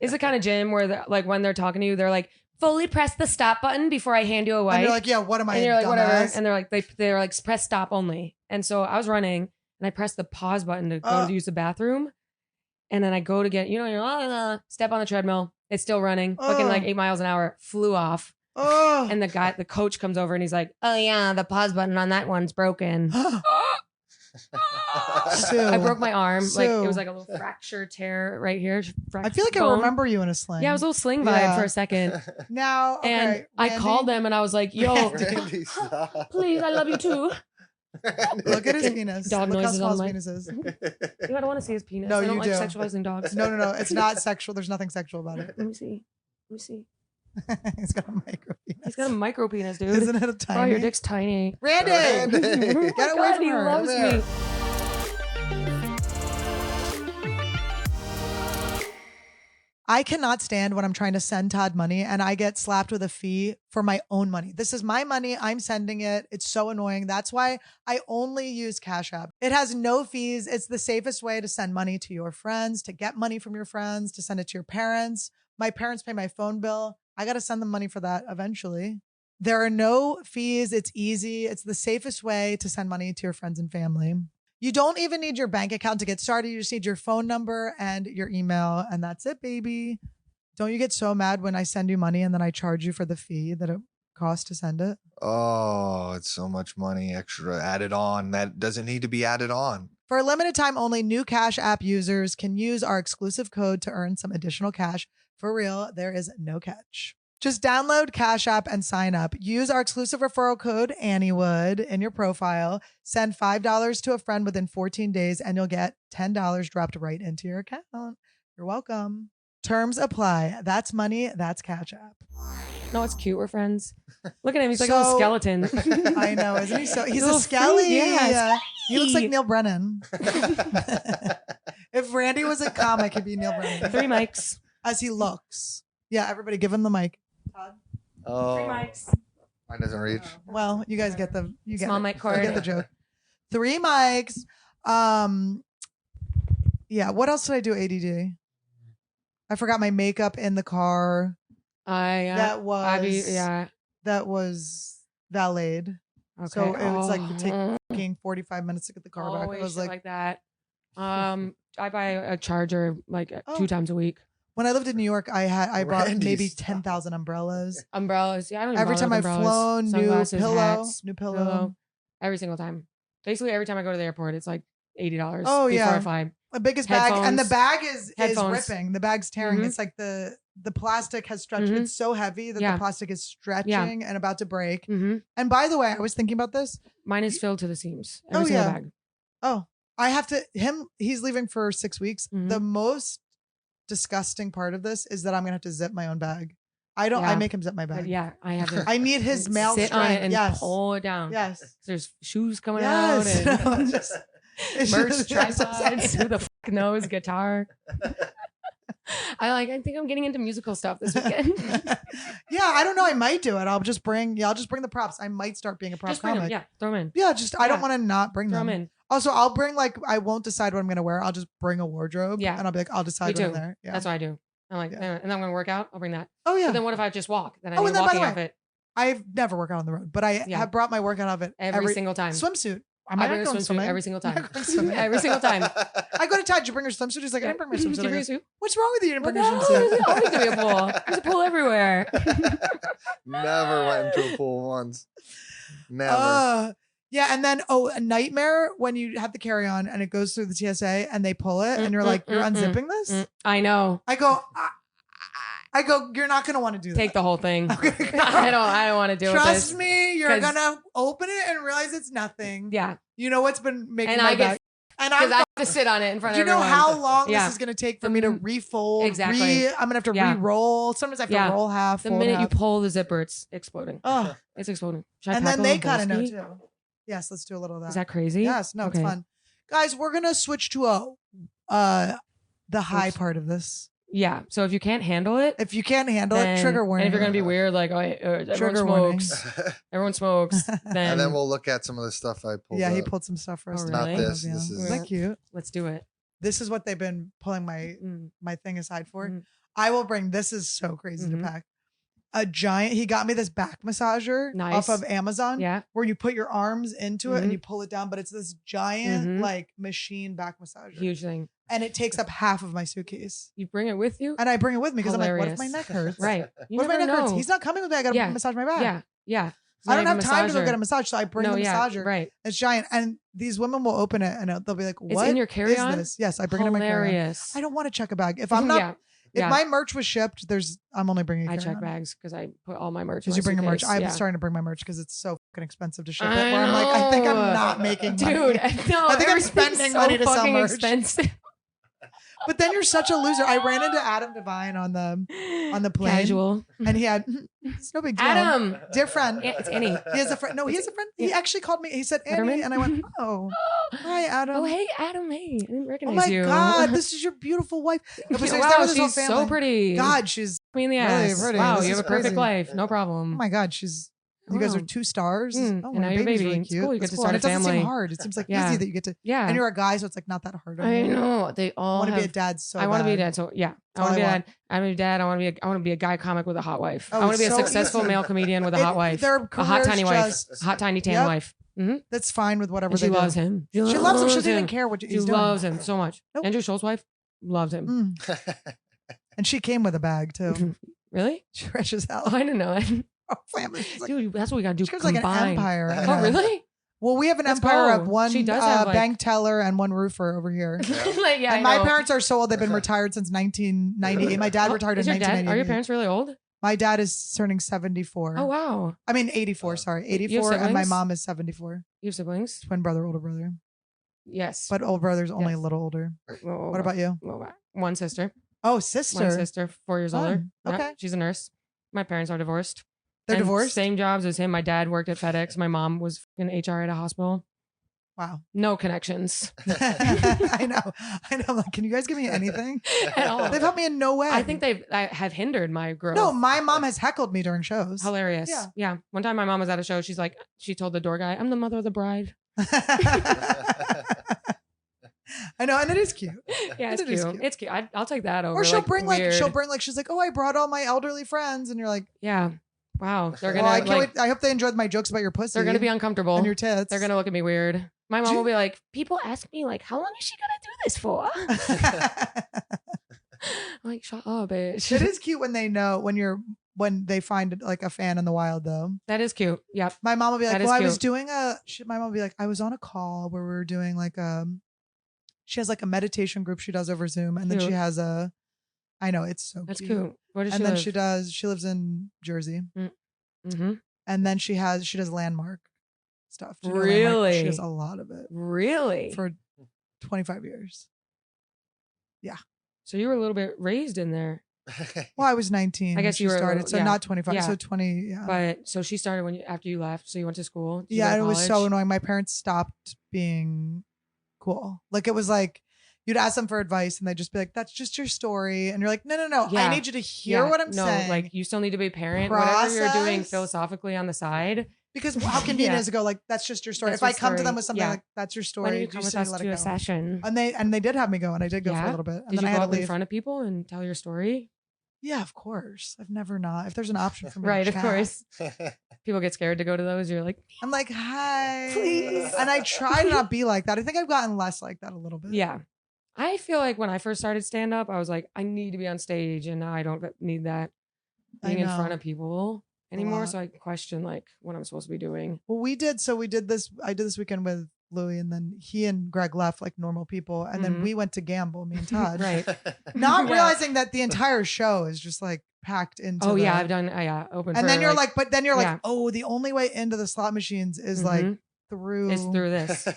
it's the kind of gym where like when they're talking to you, they're like, fully press the stop button before I hand you a wipe. And you're like, yeah, what am I? And you're like, dumbass? whatever. And they're like, press stop only. And so I was running and I pressed the pause button to go to use the bathroom. And then I go to get, you're like, step on the treadmill. It's still running, fucking like 8 miles an hour, flew off. And the coach comes over and he's like, oh yeah, the pause button on that one's broken. I broke my arm. Like it was like a little fracture tear right here. I feel like I remember you in a sling. Yeah, it was a little sling vibe for a second. Now, okay, and Randy? I called them and I was like, yo, Randy, stop. please, I love you too. Look at his penis. Dog Look how noises small his on penis is. I don't want to see his penis. No, I don't you like do. sexualizing dogs. No. It's not sexual. There's nothing sexual about it. Let me see. He's got a micro penis. He's got a micro penis, dude. Isn't it a tiny? Oh, your dick's tiny. Randy! Randy! Get away from He her. loves me. I cannot stand when I'm trying to send Todd money and I get slapped with a fee for my own money. This is my money. I'm sending it. It's so annoying. That's why I only use Cash App. It has no fees. It's the safest way to send money to your friends, to get money from your friends, to send it to your parents. My parents pay my phone bill. I got to send them money for that eventually. There are no fees. It's easy. It's the safest way to send money to your friends and family. You don't even need your bank account to get started. You just need your phone number and your email, and that's it, baby. Don't you get so mad when I send you money and then I charge you for the fee that it costs to send it? Oh, it's so much money extra added on. That doesn't need to be added on. For a limited time only, new Cash App users can use our exclusive code to earn some additional cash. For real, there is no catch. Just download Cash App and sign up. Use our exclusive referral code, Anniewood, in your profile. Send $5 to a friend within 14 days, and you'll get $10 dropped right into your account. You're welcome. Terms apply. That's money. That's Cash App. No, it's cute. We're friends. Look at him. He's like a little skeleton. I know, isn't he? So he's a little skelly. freak. Yeah, he looks like Neil Brennan. If Randy was a comic, he'd be Neil Brennan. 3 mics. As he looks. Yeah, everybody give him the mic. Todd? Oh, 3 mics. mine doesn't reach. Well, you guys get Small mic cord. You get the joke. 3 mics. Yeah. What else did I do? ADD. I forgot my makeup in the car. That was valeted. Okay. So it was like taking 45 minutes to get the car back. Always I was shit like that. I buy a charger like 2 times a week. When I lived in New York, I brought Randy, maybe stop. 10,000 umbrellas. Umbrellas. Yeah, I don't even Every bother time with I've umbrellas. flown, new Sunglasses, pillow, hats, new pillow. Every single time. Basically, every time I go to the airport, it's like $80 Oh, before yeah. I fly. The biggest bag, and the Headphones. bag is Headphones. ripping. The bag's tearing. Mhm. It's like the plastic has stretched. Mhm. It's so heavy that Yeah. the plastic is stretching and about to break. Mm-hmm. And by the way, I was thinking about this. Mine is filled to the seams. Oh, Every single yeah. bag. Oh, I have to. He's leaving for 6 weeks. Mhm. The most disgusting part of this is that I'm gonna have to zip my own bag. I don't. Yeah. I make him zip my But bag. yeah, I have to I need his male sit on strength. it and yes. pull it down. Yes. There's shoes coming Yes. out No, and it's merch, just- tripods. Who the fuck knows? Guitar. I think I'm getting into musical stuff this weekend. Yeah, I don't know. I might do it. I'll just bring the props. I might start being a prop Just bring them. comic. Yeah, throw them in. Yeah, just I don't Yeah. want to not bring Throw them. them in. Also, I'll bring I won't decide what I'm gonna wear. I'll just bring a wardrobe. Yeah. And I'll be like, I'll decide Me when I'm too. there. Yeah. That's what I do. I'm like, Yeah. and I'm going to work out. I'll bring that. Oh yeah. But then what if I just walk? Then I Oh, need and a then by the walking way, outfit I've never worked out on the road, but I Yeah. have brought my workout outfit every single time. swimsuit. I'm I not bring a going swimsuit swimming. every single I'm time. not going swimming. Every single time. I go to Todd. Did you bring your swimsuit? He's like, I didn't bring my swimsuit. Did you I bring go, a suit? What's wrong with you? You didn't bring No, your swimsuit. there's always going to be a pool. There's a pool everywhere. Never went into a pool once. Never. Yeah, and then a nightmare when you have the carry on and it goes through the TSA and they pull it and you're like, you're unzipping this? I know. I go, I go, you're not gonna want to do that. Take the whole thing. Okay. I don't want to deal with this. Trust me, you're gonna open it and realize it's nothing. Yeah. You know what's been making And my I get back. And because I have to sit on it in front do of you know everyone. how long Yeah. this is going to take for me to refold? Exactly. I'm going to have to Yeah. re-roll. Sometimes I have to roll half. The fold minute you half. pull the zipper, it's exploding. Oh. It's exploding. Should I And pack then a they little kind of know bolski? too. Yes, let's do a little of that. Is that crazy? Yes, no, Okay. it's fun. Guys, we're going to switch to the high part of this. Yeah. So if you can't handle it, If you can't handle it, trigger warning. And if you're gonna be weird, like everyone Trigger warning. smokes, everyone smokes, then, And then we'll look at some of the stuff I pulled. Yeah, he up. pulled some stuff for us. Oh, to really? Not this. Yeah. This is Isn't that cute? let's do it. This is what they've been pulling my Mm. thing aside for. Mm. I will bring. This is so crazy Mhm. to pack. A giant. He got me this back massager Nice. off of Amazon. Yeah. Where you put your arms into it and Mhm. you pull it down, but it's this giant Mhm. like machine back massager, Huge thing. and it takes up half of my suitcase. You bring it with you, And I bring it with me because I'm like, what if Hilarious. my neck hurts? right? You What if my never neck hurts? know. He's not coming with me. I got to Yeah. massage my back. Yeah. Yeah. I don't have time to go massager. get a massage, so I bring No, the yeah, massager. right. It's giant, and these women will open it and they'll be like, It's "What in your is carry-on? this?" Yes, I bring it in my carry-on. Hilarious. I don't want to check a bag. If I'm not, Yeah. if Yeah. my merch was shipped, I'm only bringing. I carry-on. check bags because I put all my merch. in Because my you bring your merch. suitcase. I'm Yeah. starting to bring my merch because it's so fucking expensive to ship it. I Where I'm like, I think I'm know. not making money. Dude, no, I think I'm everything's spending so money to sell fucking merch. expensive. But then you're such a loser. I ran into Adam Devine on the plane, Casual. and he had it's no big deal. Adam. Dear friend. It's Annie. He has a friend. No, he has a friend. He actually called me. He said Annie, Letterman? and I went, oh, hi Adam. Oh, hey, Adam. Hey, I didn't Oh recognize my you. God, this is your beautiful wife. No, but so he's Wow, there with his whole she's family. so pretty. God, she's me in the really ass. pretty. Wow, This you is have a perfect crazy. life. No oh problem. my God, you guys are Wow. 2 stars. Mm, Oh, and now your your baby's baby. really It's cute. cool. You get It's to cool. start And a it doesn't seem family. hard. It seems like Yeah. easy that you get to. Yeah. And you're a guy, so it's like not that hard. I know. They all I want to have, be a dad so I want to be a bad. dad. So yeah, That's all I want. I want to be a dad. I want to be a guy comic with a hot wife. Oh, I want to be a so successful easy. male comedian with a hot wife. Their A hot tiny wife. just, Hot tiny tan Yep. wife. Mm-hmm. That's fine with whatever And they she do. loves him. She loves him. She doesn't even him. care what She he's doing. loves him so much. Nope. Andrew Schultz's wife loved him. Mm. And she came with a bag too. Really? She rich as hell. Oh, I didn't know that. Oh, family. She's like, Dude, that's what we gotta do. she comes like an Combine. empire. I Oh, know. Oh, really? Well, we have an Let's empire go. of one She does have, like- bank teller and one roofer over here. Like, yeah, And I my know. parents are so old; they've been retired since 1998. My dad retired in Is your dad? 1998. Are your parents really old? My dad is turning 74. Oh wow. I mean 84. Sorry, You have 84, and my siblings? mom is 74. You have siblings? Twin brother, older brother, Yes. but old brother's only Yes. a little older. Well, What about you? one sister? Oh, sister. One sister, 4 years older. Fun. Yeah, Okay. she's a nurse. My parents are divorced. They're And divorced. Same jobs as him. My dad worked at FedEx. My mom was in HR at a hospital. Wow. No connections I know. I'm like, can you guys give me anything? at all. They've helped me in no way. I think I have hindered my growth. No, my mom has heckled me during shows. Hilarious. Yeah. Yeah. One time my mom was at a show. She told the door guy, I'm the mother of the bride. I know, and it is cute. Yeah, it's It is cute. cute. It's cute. I'll take that over. Or she'll like, bring weird. she's like, oh, I brought all my elderly friends, and you're like, Yeah. Wow. They're oh, gonna I can't like, wait. I hope they enjoyed my jokes about your pussy. they're gonna be uncomfortable. and your tits. They're gonna look at me weird. My mom Do- will be like, people ask me like, how long is she gonna do this for? I'm like, shut up, bitch. It is cute when they know when they find like a fan in the wild though. That is cute. Yep. My mom will be like, That is well, I was cute. doing my mom will be like, I was on a call where we were doing like she has like a meditation group she does over Zoom, and then she Cute. has I know, it's so That's cute. cute. What does And she then live? she lives in Jersey, Mm-hmm. and then she does landmark stuff. Do you know Landmark? Really? She does a lot of it Really? for 25 years. So you were a little bit raised in there, Well, I was 19. I guess when you she were a started, little- so yeah. not 25, Yeah. so 20. Yeah, but so she started after you left. So you went to school. Did you yeah, go and to it was so college? annoying. My parents stopped being cool. Like it was like you'd ask them for advice, and they'd just be like, "That's just your story," and you're like, "No, no, no. Yeah. I need you to hear Yeah, what I'm no, saying." like you still need to be a parent. Whatever you're doing Process. philosophically on the side. because how convenient Yeah. is it to go like, "That's just your story." That's if I your come to story. them with something Yeah. like, "That's your story," Why don't you do come you with say us let to it a go? session? And they did have me go, and I did go for a Yeah? little bit, and Did then you I go had up to in leave. front of people and tell your story? Yeah, of course. I've never not. If there's an option for me, to Right, of chat, course. People get scared to go to those. You're like, I'm like, "Hi, Please. and I try to not be like that. I think I've gotten less like that a little bit. yeah. I feel like when I first started stand up, I was like, I need to be on stage, and now I don't need that I being in know. front of people anymore. lot. So I question like what I'm supposed to be doing. Well, we did this. I did this weekend with Louis, and then he and Greg left like normal people, and then we went to gamble, me and Todd, Right. not realizing that the entire show is just like packed into. I've done open. And then you're like, oh, the only way into the slot machines is like through. It's through this.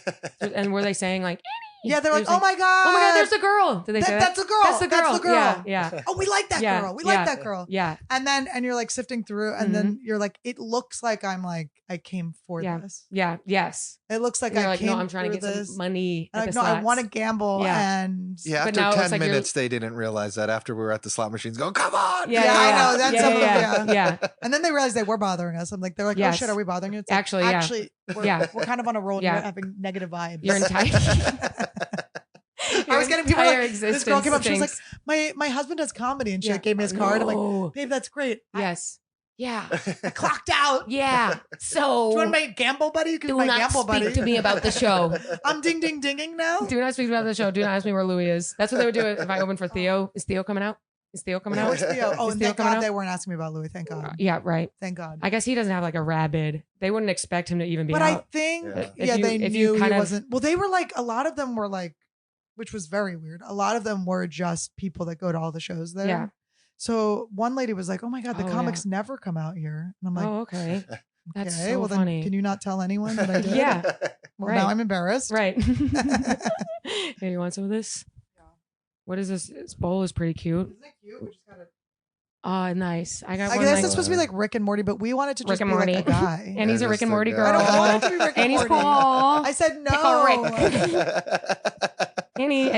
And were they saying like? Yeah, they're like, oh my God, there's the girl. Did they say that? That's the girl. That's the girl. Yeah. Oh, we like that girl. We like that girl. Yeah. And you're like sifting through, and then you're like, it looks like I'm like, I came for this. Yeah. Yes. It looks like I came. No, I'm trying to get this. some money. Like, no, I want to gamble. And after 10 minutes, they didn't realize that after we were at the slot machines going, come on. Yeah, I know. That's some of them. Yeah. And then they realized they were bothering us. I'm like, they're like, oh shit, are we bothering you? It's like, actually, we're kind of on a roll. And we're having negative vibes. Your entire. I was getting people like, this girl came up, she was like, my husband does comedy, and she like gave me his card. I'm like, babe, that's great. Yes. Yeah. I clocked out. Yeah. So do you want my gamble buddy? Do not speak to me about the show. I'm dinging now. Do not speak about the show. Do not ask me where Louis is. That's what they would do if I opened for Theo. Is Theo coming out? Is Theo coming out? Where's Theo? Oh, and thank God they weren't asking me about Louis. Thank God. Yeah, right. Thank God. I guess he doesn't have like a rabid. They wouldn't expect him to even be but out. I think, they knew he wasn't. Well, they were like, a lot of them were like, which was very weird. A lot of them were just people that go to all the shows there. Yeah. So one lady was like, oh my God, the comics never come out here. And I'm like, oh, okay. That's okay, so well funny. Then can you not tell anyone that I did? Yeah. Well, now I'm embarrassed. Right. Hey, you want some of this? Yeah. What is this? This bowl is pretty cute. Isn't it cute? We just got it. Oh, nice. I guess it's supposed to be like Rick and Morty, but we wanted to just be like a guy. And he's a Rick and Morty girl. I don't want it to be Rick and Morty. Cool. I said no. Annie,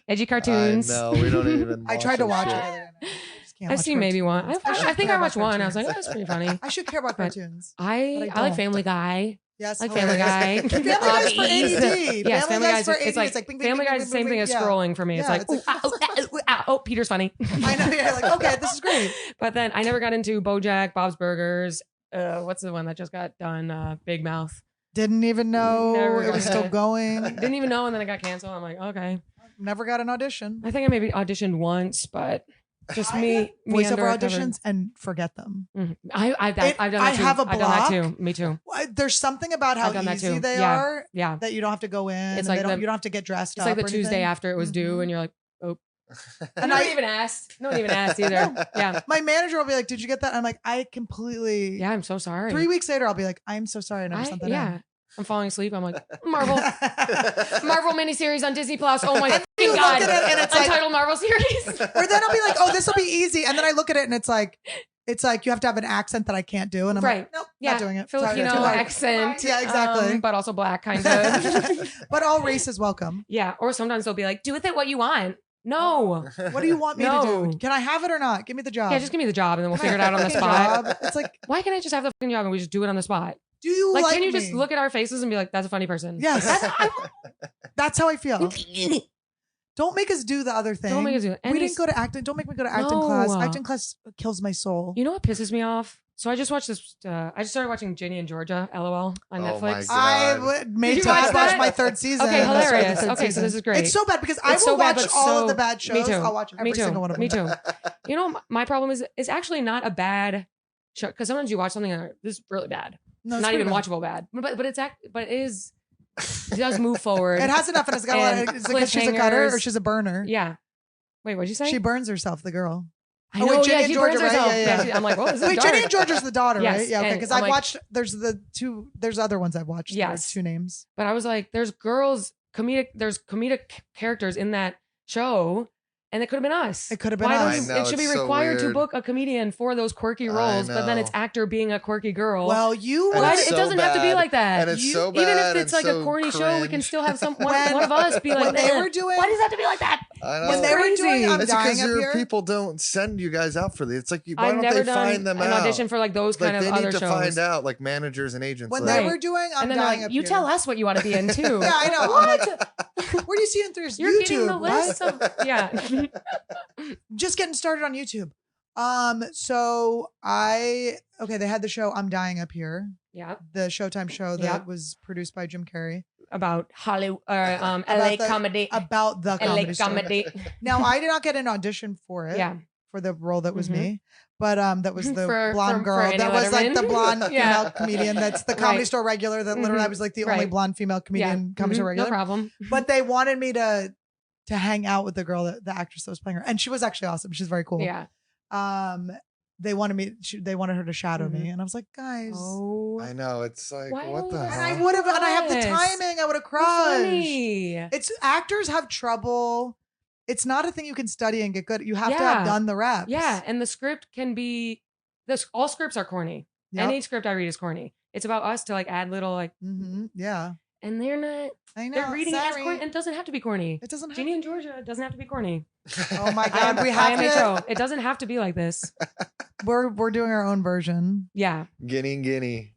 edgy cartoons. No, we don't even. I tried to watch it. I've seen maybe one. I think I watched one. I was like, oh, that's pretty funny. I should care about cartoons. I like Family Guy. Yes, like Family Guy. Family Guy's for ADD. Yes, Family Guy's for ADD. It's like Family Guy's the same thing as scrolling for me. It's like, oh, Peter's funny. I know. You're like, okay, this is great. But then I never got into BoJack, Bob's Burgers. What's the one that just got done? Big Mouth. Didn't even know it was still going. Didn't even know, and then it got canceled. I'm like, okay. Never got an audition. I think I maybe auditioned once, but just me voiceover auditions and forget them. Mm-hmm. I've done that too. I have a block. I've done that too. Me too. There's something about how easy they are that you don't have to go in. It's like you don't have to get dressed up. It's like the Tuesday after it was due, and you're like, oh. And no one even asked. No one even asked either. Yeah. My manager will be like, "Did you get that?" I'm like, "I completely." Yeah, I'm so sorry. 3 weeks later, I'll be like, "I'm so sorry. I never sent that in." I'm falling asleep. I'm like, Marvel miniseries on Disney Plus. Oh my fucking God. And it's Untitled Marvel series. Or then I'll be like, oh, this will be easy. And then I look at it and it's like you have to have an accent that I can't do. And I'm like, nope, not doing it. Filipino accent. Yeah, exactly. But also black kind of. But all races welcome. Yeah. Or sometimes they'll be like, do with it what you want. No. What do you want me to do? Can I have it or not? Give me the job. Yeah, just give me the job and then we'll figure it out on the spot. It's like, why can't I just have the fucking job and we just do it on the spot? Do you like can you just look at our faces and be like, that's a funny person? Yes. That's how I feel. Don't make us do the other thing. Don't make us do it. We didn't go to acting. Don't make me go to acting class. Acting class kills my soul. You know what pisses me off? So I just watched this. I just started watching Ginny and Georgia, LOL, on Netflix. I made Todd watch my third season. Okay, hilarious. Okay, so this is great. It's so bad because I will watch all of the bad shows. Me too. I'll watch every single one of them. Me too. You know, my problem is it's actually not a bad show because sometimes you watch something and this is really bad. No, not even watchable bad. But it is. It does move forward. It has enough, and it's got a lot. Is it because she's a cutter or she's a burner? Yeah. Wait, what'd you say? She burns herself. The girl. I know, Jenny and Georgia, right? Yeah. I'm like, well, this is dark. Jenny and Georgia's the daughter, yes, right? Yeah, okay. Because I've watched. There's other ones I've watched. Yes, there's 2 names. But I was like, there's comedic characters in that show. And it could have been us. It could have been us. It should be required to book a comedian for those quirky roles, but then it's actor being a quirky girl. Well, it doesn't have to be like that. And it's so bad. Even if it's like a corny show, we can still have one of us be like, when they were doing, why does it have to be like that? I know. When they were doing, I'm it's dying because up your here. people don't send you guys out for the. It's like, why don't never they find them an out? audition for like those kind of other shows. They need to find out, like managers and agents. When they were doing, I'm dying up here. You tell us what you want to be in too. Yeah, I know. What? Where do you see it through YouTube? You're getting the list of just getting started on YouTube. So they had the show I'm Dying Up Here. Yeah. The Showtime show that was produced by Jim Carrey. About Hollywood, LA comedy. About the LA comedy. Now, I did not get an audition for it. Yeah. For the role that was me. But that was the For blonde girl. Annie That was like the Lederman. blonde Yeah. female comedian. That's the Comedy Right. Store regular. That literally I was like the only Right. blonde female comedian Comedy Store No regular. problem. But they wanted me to hang out with the girl, the actress that was playing her, and she was actually awesome. She's very cool. Yeah. They wanted they wanted her to shadow me, and I was like, guys. Oh. I know. It's like, Why what the would And I hell? would have, and I have the Yes. timing. I would have How crushed. funny. It's actors have trouble. It's not a thing you can study and get good. You have to Yeah. have done the reps. Yeah, and the script can be all scripts are corny. Yep. Any script I read is corny. It's about us to like add little like, Yeah. and they're not. I know. They're reading it as sorry. corny, and it doesn't have to be corny. It doesn't have Ginny and Georgia it doesn't have to be corny. Oh my God. We have to. IMHO. It doesn't have to be like this. We're doing our own version. Yeah, Guinea. Guinea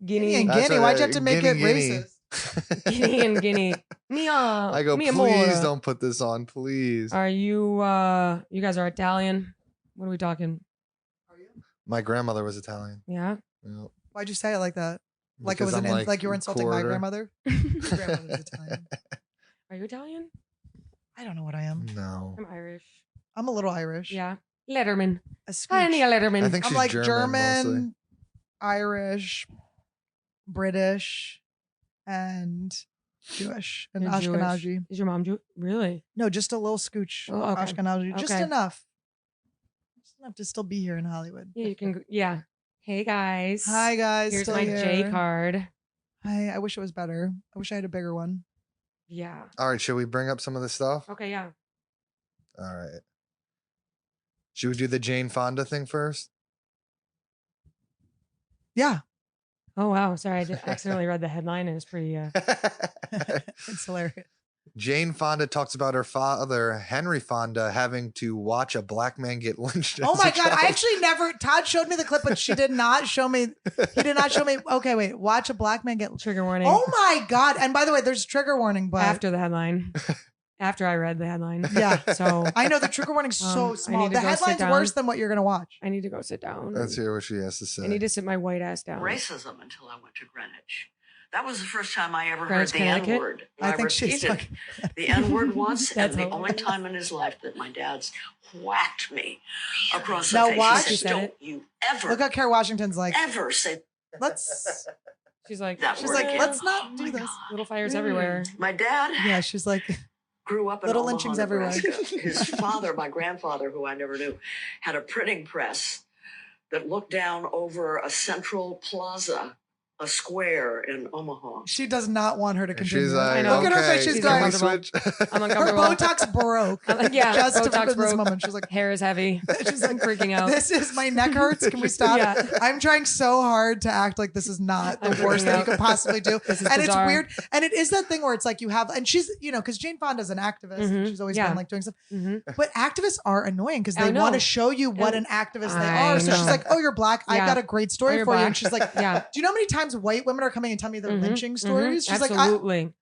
Guinea, and That's Guinea. what Why'd you have to make Guinea, it Guinea. racist? Guinea and Guinea. Mia. I go, Mia please Mora. don't put this on, please. Are you? You guys are Italian. What are we talking? My grandmother was Italian. Yeah. Yep. Why'd you say it like that? Like Because it was I'm like you were insulting my quarter. grandmother? Your grandmother's Italian. Are you Italian? I don't know what I am. No. I'm Irish. I'm a little Irish. Yeah. Letterman. A scooch. Hi, Nia Letterman. I think I'm she's like German, German, mostly. Irish, British, and Jewish and You're Jewish. Ashkenazi. Is your mom Jew? Really? No, just a little scooch Oh, okay. Ashkenazi. Just Okay. enough. Just enough to still be here in Hollywood. Yeah, you can. Yeah. Hey guys. Hi guys. Here's still my here. J card. Hi. I wish it was better. I wish I had a bigger one. Yeah. All right, should we bring up some of the stuff? Okay. Yeah. All right. Should we do the Jane Fonda thing first? Yeah. Oh wow. Sorry, I accidentally read the headline and it's pretty. It's hilarious. Jane Fonda talks about her father, Henry Fonda, having to watch a black man get lynched. Oh as my a God. I child. actually never, Todd showed me the clip, but she did not show me. He did not show me. Okay, wait. Watch a black man get. Trigger warning. Oh my God. And by the way, there's trigger warning, but. After the headline. After I read the headline. Yeah. So I know the trigger warning's so I small. need to The go sit headline's down. worse than what you're going to watch. I need to go sit down. Let's hear what she has to say. I need to sit my white ass down. Racism until I went to Greenwich. That was the first time I ever Greenwich, heard the Connecticut? N-word. I think she's repeated the N-word once, That's and the only hilarious. time in his life that my dad's whacked me across Now the face. watch- He She said, said don't it. you ever, Look how Kerry Washington's like, ever say let's, She's like, that she's word like, again. let's not Oh do my this. God. little fires everywhere. My dad Yeah, she's like, grew up in Little Omaha, lynchings everywhere. Nebraska. His father, my grandfather, who I never knew, had a printing press that looked down over a central plaza, a square in Omaha. she does not want her to And continue. she's like, I know. Look at her okay, face. She's She's going, can we uncomfortable. switch? I'm her uncomfortable. Botox broke. I'm like, yeah, Just Botox in this broke. moment. She's like, Hair is heavy. she's like, I'm freaking out. this is, my neck hurts. Can we stop? Yeah. I'm trying so hard to act like this is not the I'm worst freaking thing you out. could possibly do. This is And it's bizarre. weird. And it is that thing where it's like you have, and she's, you know, because Jane Fonda's an activist. And Mhm. she's always Yeah. been like doing stuff. Mhm. But activists are annoying because I they know. want to show you what And an activist they I are. So she's know. like, oh, you're black. I've Yeah. got a great story you're for you. black. And she's like, Yeah. do you know how many times white women are coming and telling me their Mhm, lynching mhm. stories? She's like, absolutely.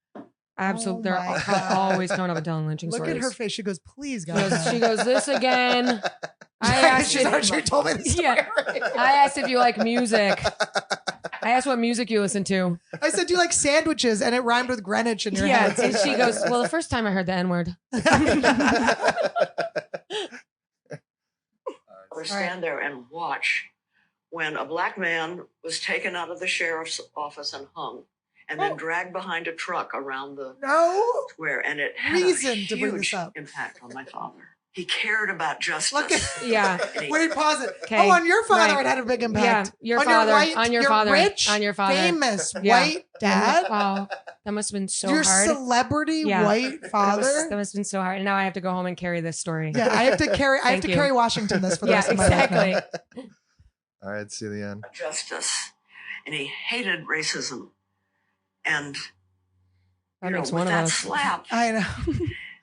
Absolutely. Oh They're my always coming up and telling lynching look stories. at her face. She goes, please, She guys. goes, she goes, this again. I asked She's if- actually told me this. Yeah. I asked if you like music. I asked what music you listen to. I said, do you like sandwiches? And it rhymed with Greenwich in your Yeah. head. And she goes, well, the first time I heard the N word. Or stand there and watch when a black man was taken out of the sheriff's office and hung, and then dragged behind a truck around the No. square, and it had Reason a to bring this huge up. impact on my father. He cared about justice. Look at, Yeah. And he- wait, pause it. Okay, Oh, on your father, right. it had a big impact. Yeah. Your on father. your white, on your father. rich, on your father. famous Yeah. white dad, Wow. That must have been so your hard. celebrity Yeah. white That father. must have been so hard. And now I have to go home and carry this story. Yeah, I have to carry. I have Thank to you. carry Washington this for the Yeah, rest of my life. now. exactly. All right, see the end. justice, and he hated racism. And That you know, makes with one of that us. slap, I know.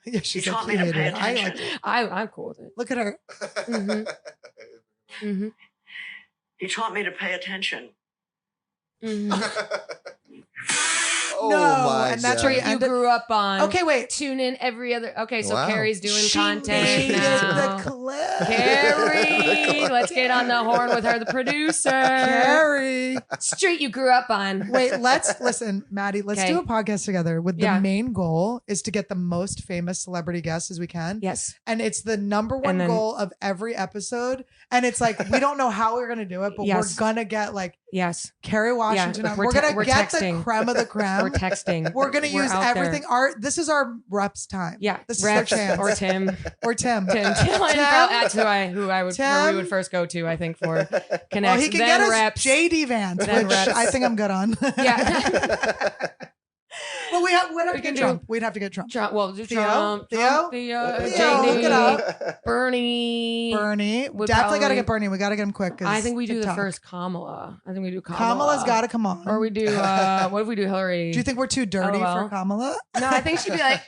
Yeah, he she's taught like, me to "You pay hated it." I attention. like. I'm cool with it. Look at her. Mhm. Mm-hmm. He taught me to pay attention. Mm-hmm. Oh No. my and that's God. where you Street you end it. grew up on. Okay, wait. Tune in every other. Okay, so Wow. Carrie's doing She content made now. the clip. Carrie, let's get on the horn with her, the producer. Carrie. Street you grew up on. Wait, let's listen, Maddie. Let's Okay. do a podcast together. With the Yeah. main goal is to get the most famous celebrity guests as we can. Yes. And it's the number one And then- goal of every episode. And it's like we don't know how we're gonna do it, but Yes. we're gonna get like Yes. Kerry Washington. on. we're We're gonna te- we're get texting. the creme of the creme. We're texting. We're gonna use out there. everything. This is our reps time. Yeah. This is Reps our chance. or Tim. Or Tim. Tim. That's who I would where we Tim. would first go to, I think, for connect. Well, he can then get us reps. JD Vance, Then which reps. I think I'm good on. Yeah. Well, we'd have to We get can do- Trump. We'd have to get Trump. Trump, well, do Theo? Trump, Theo? Trump, Theo, Theo, JD, look it up. Bernie. Bernie. Would Definitely got to probably- get Bernie. We got to get him quick. 'Cause I think we do TikTok. the first Kamala. I think we do Kamala. Kamala's got to come on. Or we do, what if we do Hillary? Do you think we're too dirty LOL. for Kamala? No, I think she'd be like,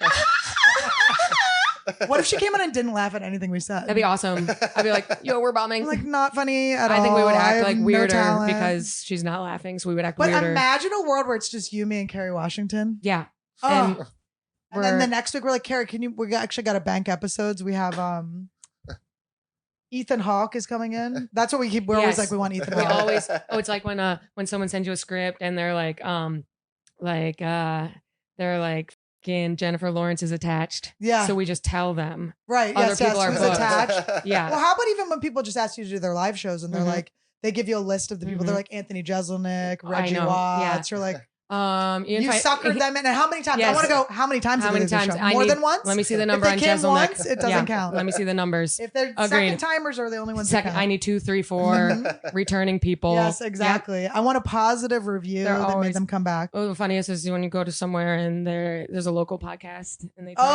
What if she came in and didn't laugh at anything we said? that'd be awesome. I'd be like, yo, we're bombing. Like not funny at all. I think we would I act have like no weirder talent. because she's not laughing, so we would act But weirder. imagine a world where it's just you, me, and Kerry Washington. Yeah. Oh. And And then we're- the next week we're like, Kerry, can you? We actually got to bank episodes. We have Ethan Hawke is coming in. That's what we keep. We're always Yes. like, we want Ethan we Hawke. always, it's like when someone sends you a script and they're like, they're like, fucking Jennifer Lawrence is attached. Yeah. So we just tell them. Right. other Yes. people Yes. are Who's booked. attached? Yeah. Well, how about even when people just ask you to do their live shows and they're Mhm. like, they give you a list of the people. Mhm. They're like Anthony Jeselnik, I Reggie know, Watts. You're like, you invite- suckered them in. And how many times? I Yes. want to go. How many times? How did they many do the times? show? I More need- than once. Let me see the number if on they came Jeselnik. once, it doesn't count. Let me see the numbers. If they're Agreed. second timers, are the only ones. that Second, count. I need 2, 3, 4 returning people. Yes, Yep. exactly. I want a positive review They're that made always- them come back. Oh, the funniest is when you go to somewhere and there's a local podcast and they tell you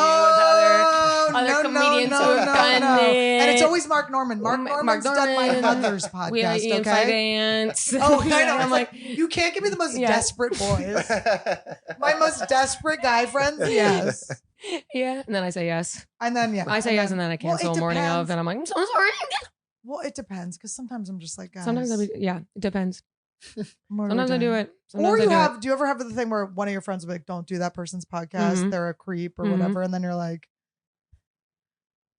what the other comedians who have done it. And it's always Mark Norman. Mark Mark Norman's done my Norman. mother's We podcast. Ian Okay. Fidance. Oh, I know. I'm It's like, you can't give me the most Yeah. desperate boys. My most desperate guy friends. Yes. yeah. And then I say yes. And then yeah. I say yes, and then I Well, cancel it morning of, depends. and I'm like, I'm so sorry. Well, it depends because sometimes I'm just like, guys. Sometimes it depends. what are we Sometimes I do doing? it. Sometimes Or I you do have, it. do you ever have the thing where one of your friends will be like, don't do that person's podcast. Mhm. They're a creep or Mhm. whatever. And then you're like,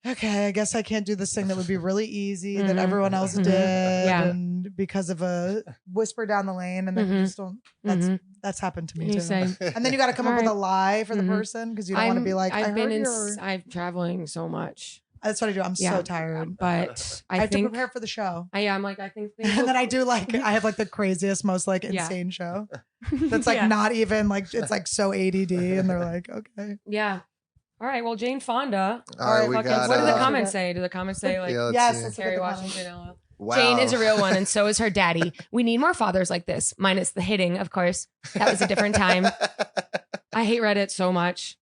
okay, I guess I can't do this thing that would be really easy that Mhm. everyone else Mhm. did. Yeah. And because of a whisper down the lane and then you Mhm. just don't, that's, Mhm. that's happened to me You too. say, And then you got to come up with a Alright. lie for the Mhm. person because you don't want to be like, I've been in, your... I'm traveling so much, That's what I do. I'm Yeah. so tired. but I I have to think prepare for the show. I'm like, I think things And will- then I do like, I have like the craziest, most like Yeah. insane show. That's like Yeah. not even like, it's like so ADD. And they're like, okay. Yeah. All right. Well, Jane Fonda. All right, we fucking- got. What do the uh, comments say? Do the comments say like Yeah, let's Yes, see. let's look at Kerry the comments. Washington? LOL? Wow. Jane is a real one, and so is her daddy. We need more fathers like this, minus the hitting, of course. That was a different time. I hate Reddit so much.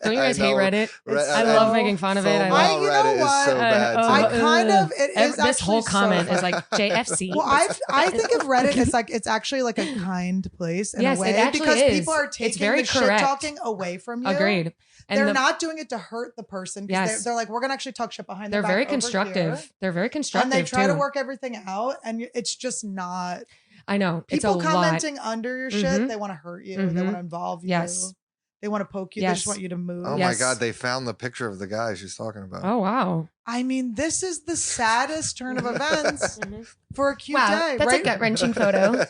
Don't you I guys hate know. Reddit? Re- I love making fun of it. I FOMO love- you know Reddit what? is so bad. oh, I too. kind of, it is this whole actually so comment fun. is like JFC. Well, I think of Reddit as like it's actually like a kind place in Yes, a way it actually because is. people are It's taking very the correct. shit talking away from you. Agreed. And They're not doing it to hurt the person. Because Yes. they're like, we're gonna actually talk shit behind They're their back very over constructive. here. They're very constructive And they try to too. work everything out, and it's just not. I know. It's a People lot. commenting under your shit, Mhm. they want to hurt you. They Mhm. want to involve you. Yes. They want to poke you. They Yes. just want you to move. Oh Yes. my God, they found the picture of the guy she's talking about. Oh wow. I mean, this is the saddest turn of events Mhm. for a cute Wow, day, that's right? a gut wrenching photo.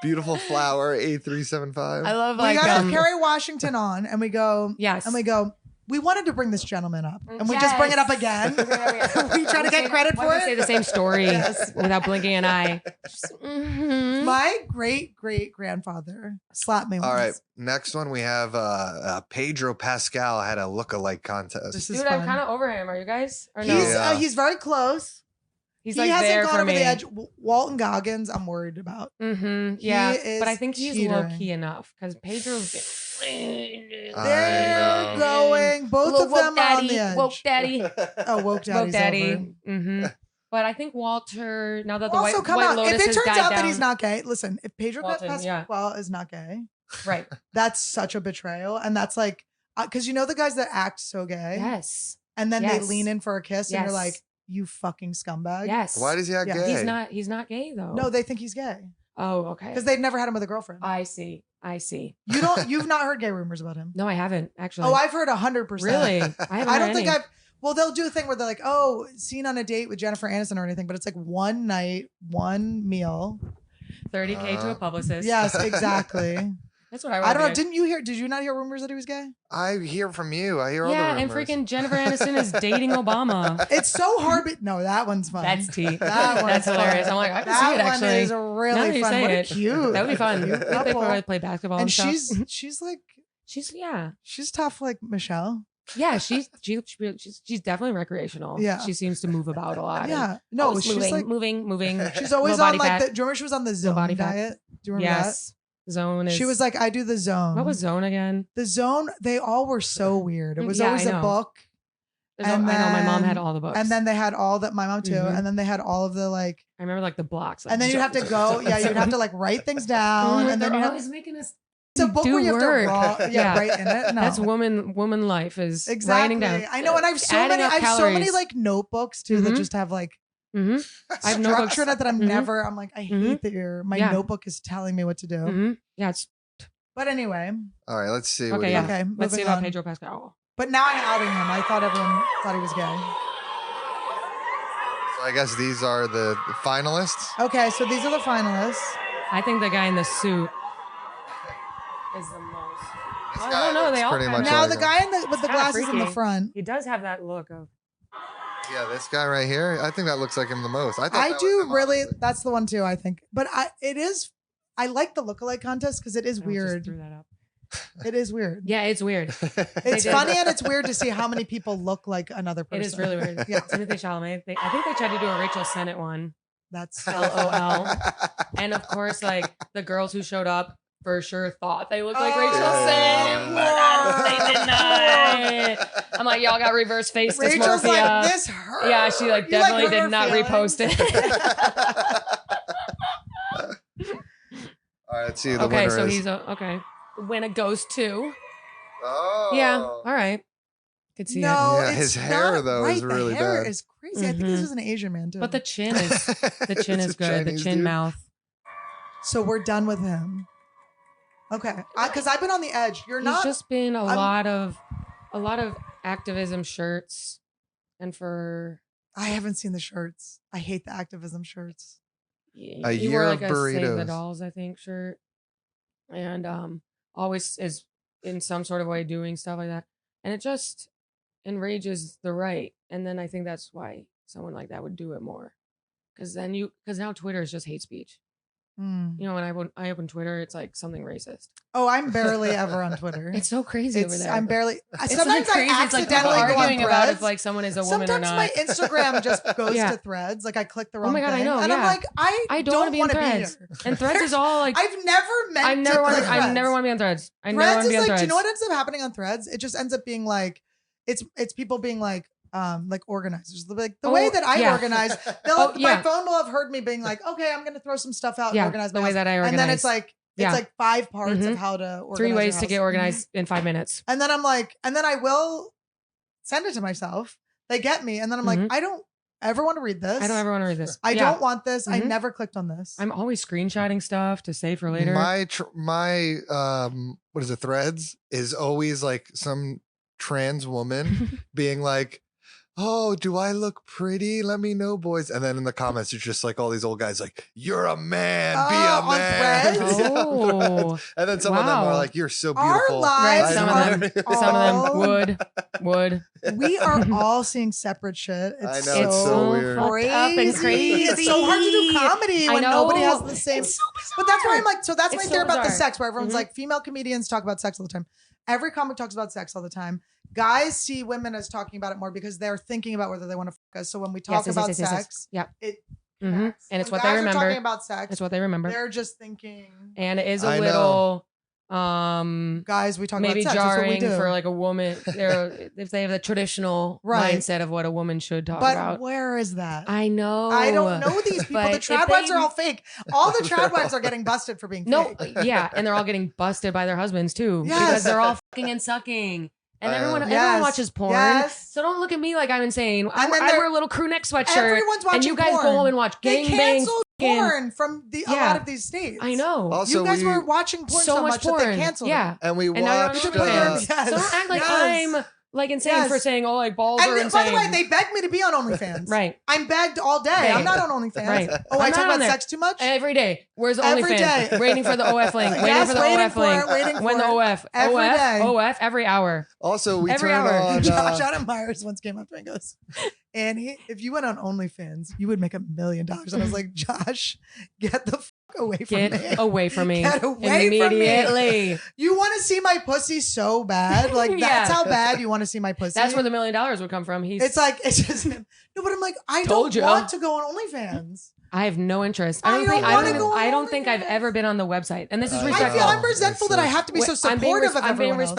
Beautiful flower, A375. I love We like got Kerry Washington on, and we go, yes. and we go. We wanted to bring this gentleman up, and we just bring it up again. We try to get credit for Say it. the same story Yes. without blinking an eye. My great great grandfather slapped me once. All right, next one we have Pedro Pascal had a lookalike contest. This is Dude, fun. I'm kind of over him. Are you guys? Or no? Yeah. He's very close. He's He like hasn't there gone for over me. the edge. Walton Goggins, I'm worried about. Mm-hmm. He Yeah, is but I think he's teetering. low key enough because Pedro's. They're know. going. Both of them are on the edge. Woke daddy, Oh, woke daddy's woke daddy. over. Mm-hmm. But I think Walter. Now that the Also, white, come white on. Lotus If it has turns died out down, that he's not gay, listen. If Pedro Walton, Pascal is not gay, right. that's such a betrayal, and that's like, because you know the guys that act so gay, Yes. and then they Yes. lean in for a kiss, and Yes. you're like, you fucking scumbag. Yes. Why does he act Yeah. gay? He's not gay though. No, they think he's gay. Oh, okay. Because they've never had him with a girlfriend. I see. You've not heard gay rumors about him? No, I haven't actually. Oh, I've heard 100%. Really? I don't think well, they'll do a thing where they're like, oh, seen on a date with Jennifer Aniston or anything, but it's like one night, one meal. 30K to a publicist. Yes, exactly. That's what I don't know. Did you not hear rumors that he was gay? I hear from you. I hear all the Yeah, rumors. and freaking Jennifer Aniston is dating Obama. It's so hard. No, that one's fun. That's tea. That's hilarious. I'm like, I can see it actually. That one is really fun. What cute. That would be fun. They probably play basketball and stuff. she's like, she's tough like Michelle. Yeah, she's definitely recreational. Yeah, she seems to move about a lot. Yeah, no, she's moving, like moving. She's always on like do you remember she was on the Zone diet? Do you remember that? Zone. She was like, I do the Zone. What was Zone again? The Zone. They all were so weird. It was always a book. I know my mom had all the books, and then they had all that. My mom too, and then they had all of the like. I remember like the blocks, and then you'd have to go. Yeah, you'd have to like write things down, and then you always making us. It's a book where you have to write in it. No. That's woman life is writing down. I know, and I have so many like notebooks too that just have like I have structure in it that I'm never. I'm like, I hate that my notebook is telling me what to do. Yeah, it's. But anyway. All right, let's see. Okay, let's see about Pedro Pascal. But now I'm outing him. I thought everyone thought he was gay. So I guess these are the finalists. Okay, so these are the finalists. I think the guy in the suit is the most. I don't know. They all now the guy with the glasses in the front. He does have that look of. Yeah, this guy right here. I think that looks like him the most. I do really. That's the one too. I think, but I like the lookalike contest because it is weird. Just threw that up. It is weird. Yeah, it's weird. It's funny and it's weird to see how many people look like another person. It is really weird. Yeah, Timothy Chalamet. I think they tried to do a Rachel Sennett one. That's LOL. And of course, like the girls who showed up for sure thought they looked like Rachel Sennett, but they did not. I'm like, y'all got reverse face dysmorphia. Rachel's like, this hurts. Yeah, she like definitely did not repost it. All right, let's see who the winner is. Okay, so he's okay. The winner goes to. Oh. Yeah. All right. Could see it. Yeah, his hair though is really bad. The hair is crazy. I think this is an Asian man too. But the chin is good. Chinese the chin mouth. So we're done with him. Okay, because I've been on the edge. He's just been a lot of activism shirts, and I haven't seen the shirts. I hate the activism shirts. Yeah, he wore like a Save the Dolls, I think, shirt, and always is in some sort of way doing stuff like that, and it just enrages the right. And then I think that's why someone like that would do it more, because now Twitter is just hate speech. You know, when I open Twitter, it's like something racist. Oh, I'm barely ever on Twitter. It's so crazy over there. I'm barely. It's sometimes like crazy. I accidentally it's like go on arguing about if like someone is a woman or not. Sometimes my Instagram just goes to Threads. Like I click the wrong. Oh my god, thing, I know. And I'm like, I don't want to be Threads. And Threads is all like. I've never meant. I never want to be on Threads. Threads is like. Do you know what ends up happening on Threads? It just ends up being like, it's people being like organizers. Like the way that I organize, my phone will have heard me being like, okay, I'm gonna throw some stuff out and organize the way that I organize. And then it's like 5 parts of how to organize. 3 ways to get organized in 5 minutes. And then I'm like, and then I will send it to myself. They get me, and then I'm like, I don't ever want to read this. I don't ever want to read this. I don't want this. I never clicked on this. I'm always screenshotting stuff to save for later. My what is it? Threads is always like some trans woman being like, oh, do I look pretty? Let me know, boys. And then in the comments, it's just like all these old guys like, you're a man, be a man. Oh. And then some of them are like, you're so beautiful. Our lives some of them would. We are all seeing separate shit. It's I know, it's so weird. Crazy. It's so hard to do comedy when nobody has the same. So but that's why I'm like, so that's my theory about the sex, where everyone's like, female comedians talk about sex all the time. Every comic talks about sex all the time. Guys see women as talking about it more because they're thinking about whether they want to fuck us. So when we talk about sex, it and it's what they remember. Talking about sex, it's what they remember. They're just thinking, and it is a little guys. We talk maybe about sex. Jarring for like a woman. If they have the traditional mindset of what a woman should talk about. But where is that? I know. I don't know these people. The trad wives are all fake. All the trad wives are getting busted for being fake. Yeah, and they're all getting busted by their husbands too because they're all fucking and sucking. And everyone watches porn. So don't look at me like I'm insane. I wear a little crew neck sweatshirt. Everyone's watching and you guys porn. go home and watch gangbang porn from a lot of these states. I know. Also, you guys were watching porn so much that they canceled it. And we and now watched. you're on OnlyFans. So don't act like I'm like insane for saying, oh, like balls are And by insane. the way, they begged me to be on OnlyFans. Right. I'm begged all day. Right. I'm not on OnlyFans. Right. Oh, I'm I talk not on about there. sex too much? Every day. Where's the Every OnlyFans? day. Waiting for the OF link. Waiting Yes, for the waiting OF for link. it, waiting When for the it. OF. Every OF. day. OF every hour. Also, we Every turn hour. on. Josh Adam Myers once came up to me and goes, Annie, if you went on OnlyFans, you would make $1 million. And I was like, Josh, get the fuck away from me. Get away from me. Get away from me. Immediately. You want to see my pussy so bad? Like, that's how bad you want to see my pussy? That's where the $1 million would come from. It's like, it's just, no, but I'm like, I Told don't you. want to go on OnlyFans. I have no interest. I don't think I've ever been on the website. And this is respectful. I'm resentful that I have to be so supportive of everyone else.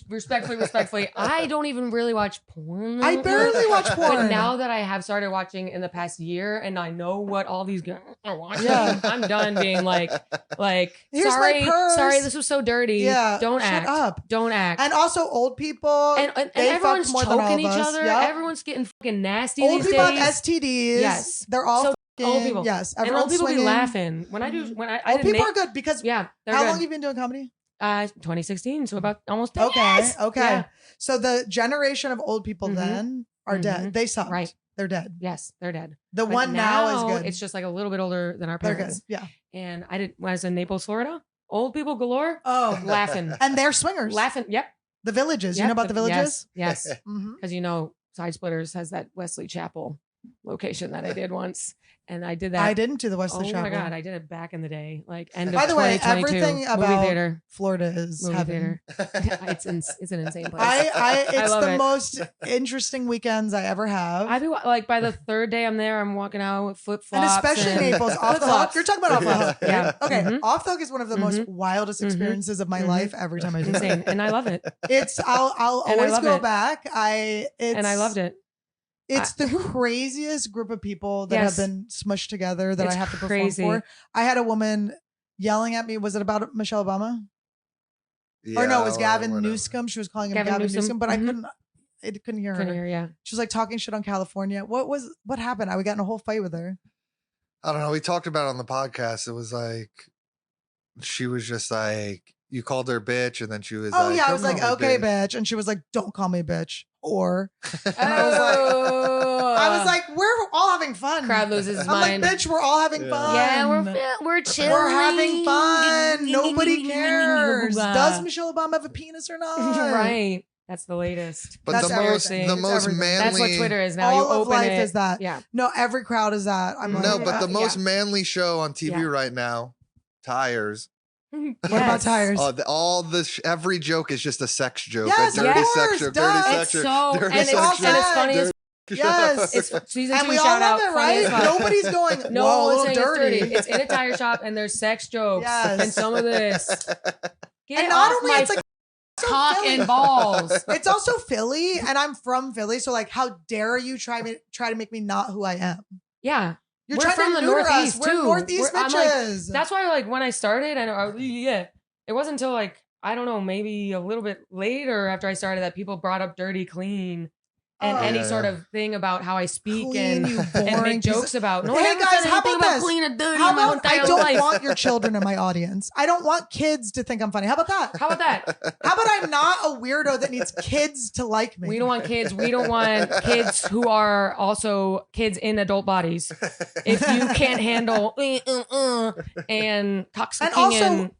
Respectfully. I don't even really watch porn. I barely watch porn. But now that I have started watching in the past year and I know what all these guys are watching, I'm done being like, Here's my purse. sorry, this was so dirty. Yeah, Don't shut act. up. Don't act. And also old people. And they everyone's fuck more than all choking of each us. other. Yep. Everyone's getting fucking nasty Old these people days. have STDs. Yes. They're all So fucking, old people. Yes. And Everyone's old people swinging. be laughing. When I Old people are good because yeah, they're how good. long have you been doing comedy? 2016, so about almost 10 Okay. years. Okay. Yeah. So the generation of old people Mhm. then are dead. They sucked. Right. They're dead. Yes, they're dead. The But one now is good. It's just like a little bit older than our They're good. parents. Yeah. And when I was in Naples, Florida, old people galore, Oh. laughing. And they're swingers. Laughing. Yep. The villages. You Yep. know about the villages? Yes. Mm-hmm. Because Side Splitters has that Wesley Chapel location that I did once. And I did that. I didn't do the Wesley Oh Chapel. my God, I did it back in the day. Like end of By the way, 2022. everything movie about theater. Florida is Movie heaven. theater. It's an insane place. It's love the it. most interesting weekends I ever have. I be like by the third day I'm there, I'm walking out with flip and flops. especially Naples, off the hook. You're talking about off the hook. Yeah. Okay, Mhm. off the hook is one of the most wildest Mhm. experiences of my Mhm. life every time I do Insane. it. And I love it. I'll And I always love go it. back. And I loved it. It's the craziest group of people that Yes. have been smushed together that It's I have to crazy. perform for. I had a woman yelling at me. Was it about Michelle Obama? Or no, it was Gavin whatever. Newsom. She was calling him Gavin Gavin Newsom, Newsom. but I Mhm. couldn't hear her. Couldn't hear, yeah. She was like talking shit on California. What happened? We got in a whole fight with her. I don't know. We talked about it on the podcast. It was like she was just like you called her bitch, and then she was. Oh like, yeah, I "Don't was like, call me okay, bitch. And she was like, don't call me bitch. Or And I was like, we're all having fun. crowd loses his I'm mind. like, bitch, we're all having Yeah. fun. Yeah, we're chilling. We're having fun. Nobody cares. Does Michelle Obama have a penis or not? Right. That's the latest. But That's the everything. most, the It's most everything. manly. That's what Twitter is now. All you of open life it. is that. Yeah. No, every crowd is that. I'm like, No, but the Yeah. most manly show on TV Yeah. right now, Tires. what about tires? Every joke is just a sex joke. Yes, a of dirty course, sex joke. duh. Dirty It's sex so, joke. and Dirty it's, sex all and it's joke. funny as Yes. it's season And 2 we all shout love out. it, funny as right? fuck. Nobody's going, No whoa, a one's little saying dirty. it's dirty. It's in a tire shop and there's sex jokes Yes. and some of this. Get And not off only my it's like so cock Philly. and balls. It's also Philly, and I'm from Philly, so like, how dare you try to make me not who I am? Yeah. You're We're trying from to the neuter Northeast us. We're too. Northeast I'm like, bitches. that's why like when I started and it wasn't until like I don't know, maybe a little bit later after I started that people brought up dirty clean and Oh. any Yeah. sort of thing about how I speak Clean, you and boring make piece jokes of- about. No Hey, one ever guys, said how anything about about this? clean and dirty How in my about I entire don't life. want your children in my audience. I don't want kids to think I'm funny. How about that? How about that? How about I'm not a weirdo that needs kids to like me? We don't want kids. We don't want kids who are also kids in adult bodies. If you can't handle and toxic And also,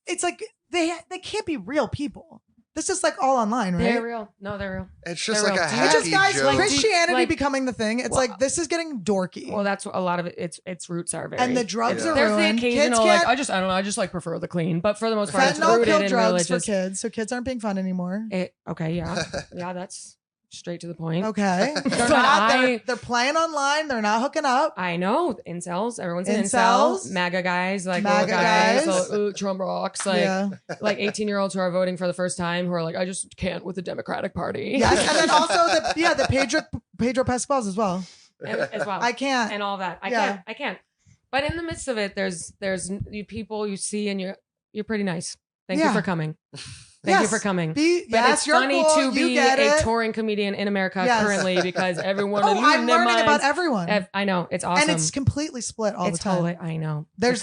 it's like they can't be real people. This is like all online, right? they're real. No, they're real. It's just They're like a real. It's hacky just guys, joke. Christianity Like- becoming the thing. It's Well, like this is getting dorky. Well, that's a lot of it. Its roots are very. And the drugs Yeah. are There's ruined. the Kids occasional like can't. I don't know. I just like prefer the clean, but for the most part, it's Fentanyl rooted killed in drugs for religious. kids, so kids aren't being fun anymore. Okay, yeah, that's straight to the point. Okay, they're But not. I- They're playing online. They're not hooking up. I know incels. Everyone's an Incels? incel. MAGA guys, like MAGA little guys, guys. little, Trump rocks, like Yeah. like 18-year-olds who are voting for the first time, who are like, I just can't with the Democratic Party. Yes, and then also the Pedro Pascals as well. and, as well, I can't. and all that. Yeah. I can't. But in the midst of it, there's you people you see, and you're pretty nice. Thank Yeah. you for coming. Thank you for coming. But it's funny to be a touring comedian in America currently because everyone. I'm learning about everyone. I know, it's awesome, and it's completely split all the time. I know. There's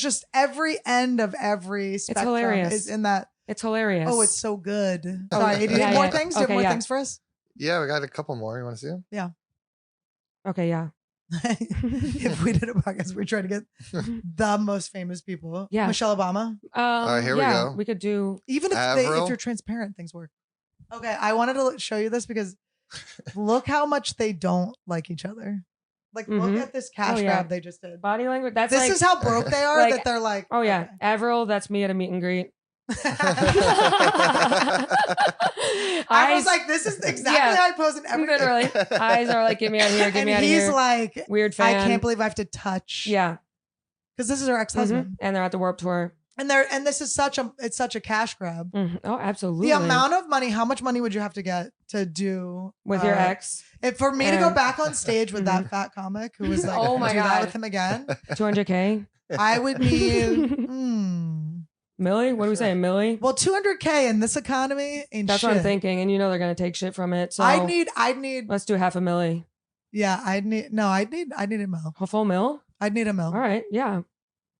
just every end of every spectrum is in that. It's hilarious. Oh, it's so good. Sorry, do you need more things? Do you have more things for us? Yeah, we got a couple more. You want to see them? Yeah. Okay, yeah. If we did a podcast, we try to get the most famous people. Yeah. Michelle Obama. Here we go. We could do even if you're transparent, things work. Okay, I wanted to show you this because look how much they don't like each other. Like, look at this cash grab they just did. Body language. This is how broke they are. That they're like, oh yeah, Avril. That's me at a meet and greet. I was like, this is exactly how I pose in everything. Literally, eyes are like, get me out of here, get me out of here. He's like, weird fan. I can't believe I have to touch. Yeah, because this is her ex-husband, and they're at the Warped Tour, and this is such a cash grab. Oh, absolutely. The amount of money. How much money would you have to get to do with your ex? If for me to go back on stage with that fat comic who was like, oh my God, that with him again, $200K. I would need. Millie? What do we say? Millie? Well, $200K in this economy ain't That's shit. what I'm thinking, and you know they're gonna take shit from it. So I'd need. Let's do $500,000. Yeah, I'd need a mil. A full mil? I'd need a mil. All right, yeah.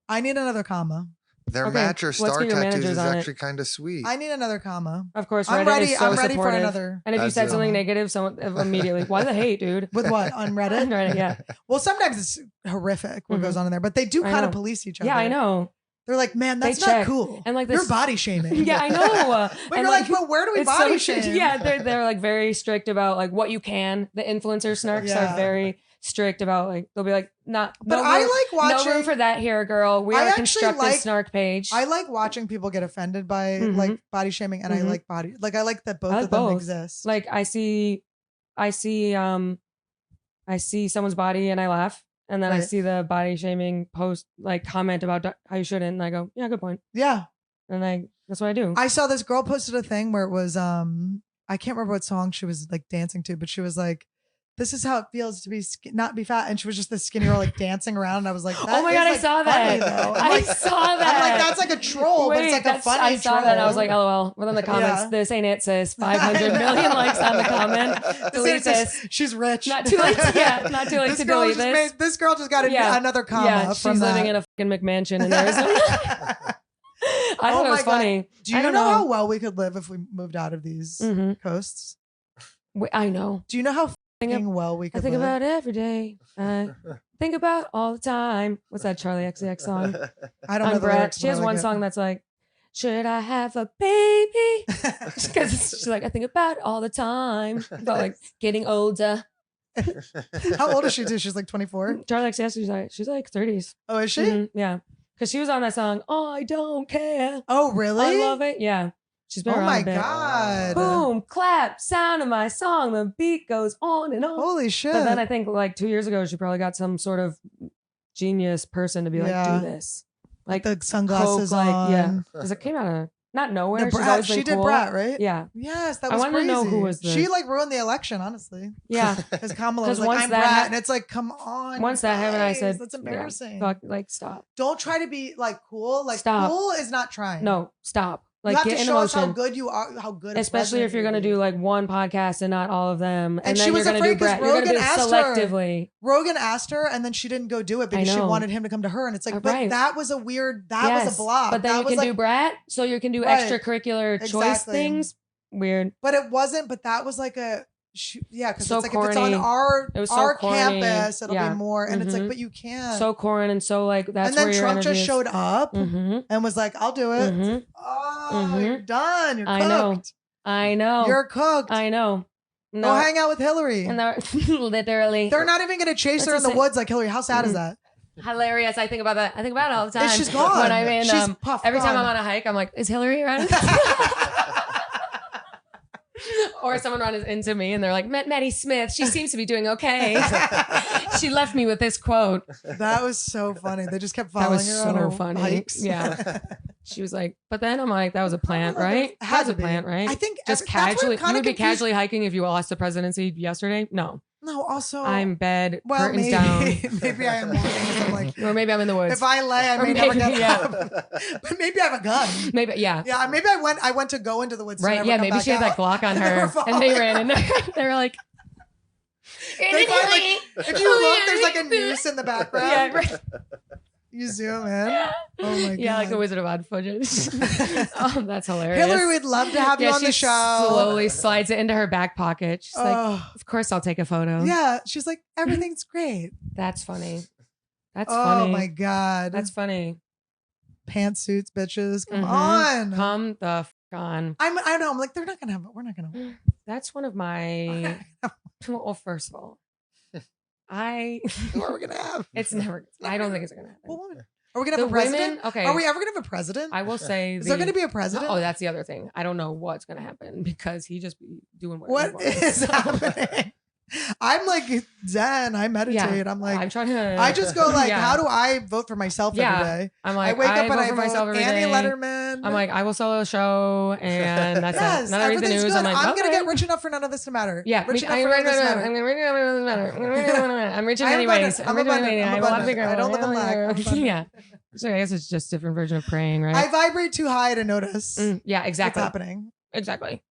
I need another comma. Their match or star tattoos is actually kind of sweet. I need another comma. Of course, I'm Reddit ready. is so I'm ready supportive. for another. And if you said something negative, someone immediately, why the hate, dude? With what on Reddit? On Reddit, yeah. Well, sometimes it's horrific what goes on in there, but they do kind of police each other. Yeah, I know. They're like, man, that's not cool. And like you're body shaming. Yeah, I know. But you're like, but where do we body shame? Yeah, they're like very strict about like what you can. The influencer snarks are very strict about like they'll be like But I like watching. No room for that here, girl. We are a constructive snark page. I like watching people get offended by like body shaming, and I like that both of them exist. Like I see someone's body and I laugh. And then I see the body shaming post, like comment about how you shouldn't. And I go, yeah, good point. Yeah. And that's what I do. I saw this girl posted a thing where it was, I can't remember what song she was like dancing to, but she was like, this is how it feels to be not be fat. And she was just this skinny girl like dancing around. And I was like, oh my God, I saw that. I saw that. I'm like, that's like a troll, but it's like a funny troll. I saw that and I was like, LOL. Within the comments, this ain't it, sis. 500 million likes on the comment. Delete this. She's rich. Not too late. Not too late to delete this. This girl just got another comma. Yeah, she's living in a fucking McMansion in Arizona. I thought it was funny. Do you know how well we could live if we moved out of these coasts? I know. Do you know how well we could I think about it every day. Think about all the time. What's that Charlie XCX song? I don't know the lyrics. She has one song that's like, should I have a baby? Because she's like, I think about it all the time. About like getting older. How old is she too? She's like 24? Charlie XCX, she's like 30s. Oh, is she? Yeah. Because she was on that song, I Don't Care. Oh, really? I love it. Yeah. She's been around a bit. God. Boom, clap, sound of my song. The beat goes on and on. Holy shit. But then I think like 2 years ago, she probably got some sort of genius person to be like, do this. Like the sunglasses Coke, on. Yeah. Because it came out of not nowhere. She did Brat, right? Yeah. Yes, that was crazy. I wanted to know who was She like ruined the election, honestly. Yeah. Because Kamala was like, I'm Brat. And it's like, come on. Once that happened, I said, that's embarrassing. Fuck, like, stop. Don't try to be like cool. Like, stop. Cool is not trying. No, stop. Like, you have get to in show emotion. us how good you are, how good. Especially if you're going to do like one podcast and not all of them. And then she was you're going to do afraid because You're going to do it selectively. Rogan asked her, and then she didn't go do it because she wanted him to come to her. And it's like, but that was a weird. That was a block. But then you can do Brat, so you can do extracurricular choice things. Weird. But it wasn't. But that was like a. Because so it's like corny. If it's on our campus, it'll be more, and it's like, but you can't. So corny and so like that's. And then Trump just showed up and was like, "I'll do it." Oh, you're done. You're cooked. I know. You're cooked. I know. No. Go hang out with Hillary. And literally, they're not even going to chase her in the woods like Hillary. How sad is that? Hilarious. I think about that. I think about it all the time. She's gone. When I'm in, she's puffed. Every time I'm on a hike, I'm like, "Is Hillary around?" Or someone runs into me and they're like, Maddy Smith, she seems to be doing okay. She left me with this quote. That was so funny. They just kept following her on her hikes. Yeah. She was like, but then I'm like, that was a plant, right? That was a plant, right? I think just casually, you would be casually hiking if you lost the presidency yesterday? No. No, also I'm bed, well, curtains maybe, down. maybe I am walking because I'm like, Or maybe I'm in the woods. if I lay, I may never get up. But maybe I have a gun. Maybe, yeah. Yeah, maybe I went to go into the woods. Right, yeah, maybe she had that Glock on her and they ran in there. They were like, They find, like, if you look, there's like a noose in the background. Yeah, right. You zoom in. Oh my god. Yeah, like the Wizard of Oz footage. Oh, that's hilarious. Hillary, we'd love to have you on the show. Slowly slides it into her back pocket. She's like, Oh. of course I'll take a photo. Yeah, she's like, everything's great. That's funny. That's Oh funny. my god. That's funny. Pantsuits, bitches. Come Mhm. on. Come the f on. I know. I'm like, they're not gonna have it. We're not gonna. That's one of my. Well, first of all, Who are we gonna have? It's never. I don't think it's gonna happen. Well, are we gonna have The a president? women. Okay. Are we ever gonna have a president? I will say. Is there gonna be a president? Oh, that's the other thing. I don't know what's gonna happen because he just be doing whatever. What he wants. is happening? I'm like Zen. I meditate. I'm like, I'm trying to. I just go like, Yeah. how do I vote for myself Yeah. every day? I'm like, I wake up and vote I for vote myself every Annie day. Letterman. I'm like, I will sell a show, and that's yes, it. None of the everything's news. good. I'm like, I'm okay. gonna get rich enough for none of this to matter. Yeah, rich me, enough for none of this to matter. I'm rich I'm anyways. abundant. I'm abundant. I'm abundant. I don't live in lack. I'm abundant. Yeah. So I guess it's just a different version of praying, right? I vibrate too high to notice Yeah, exactly. what's happening. Exactly.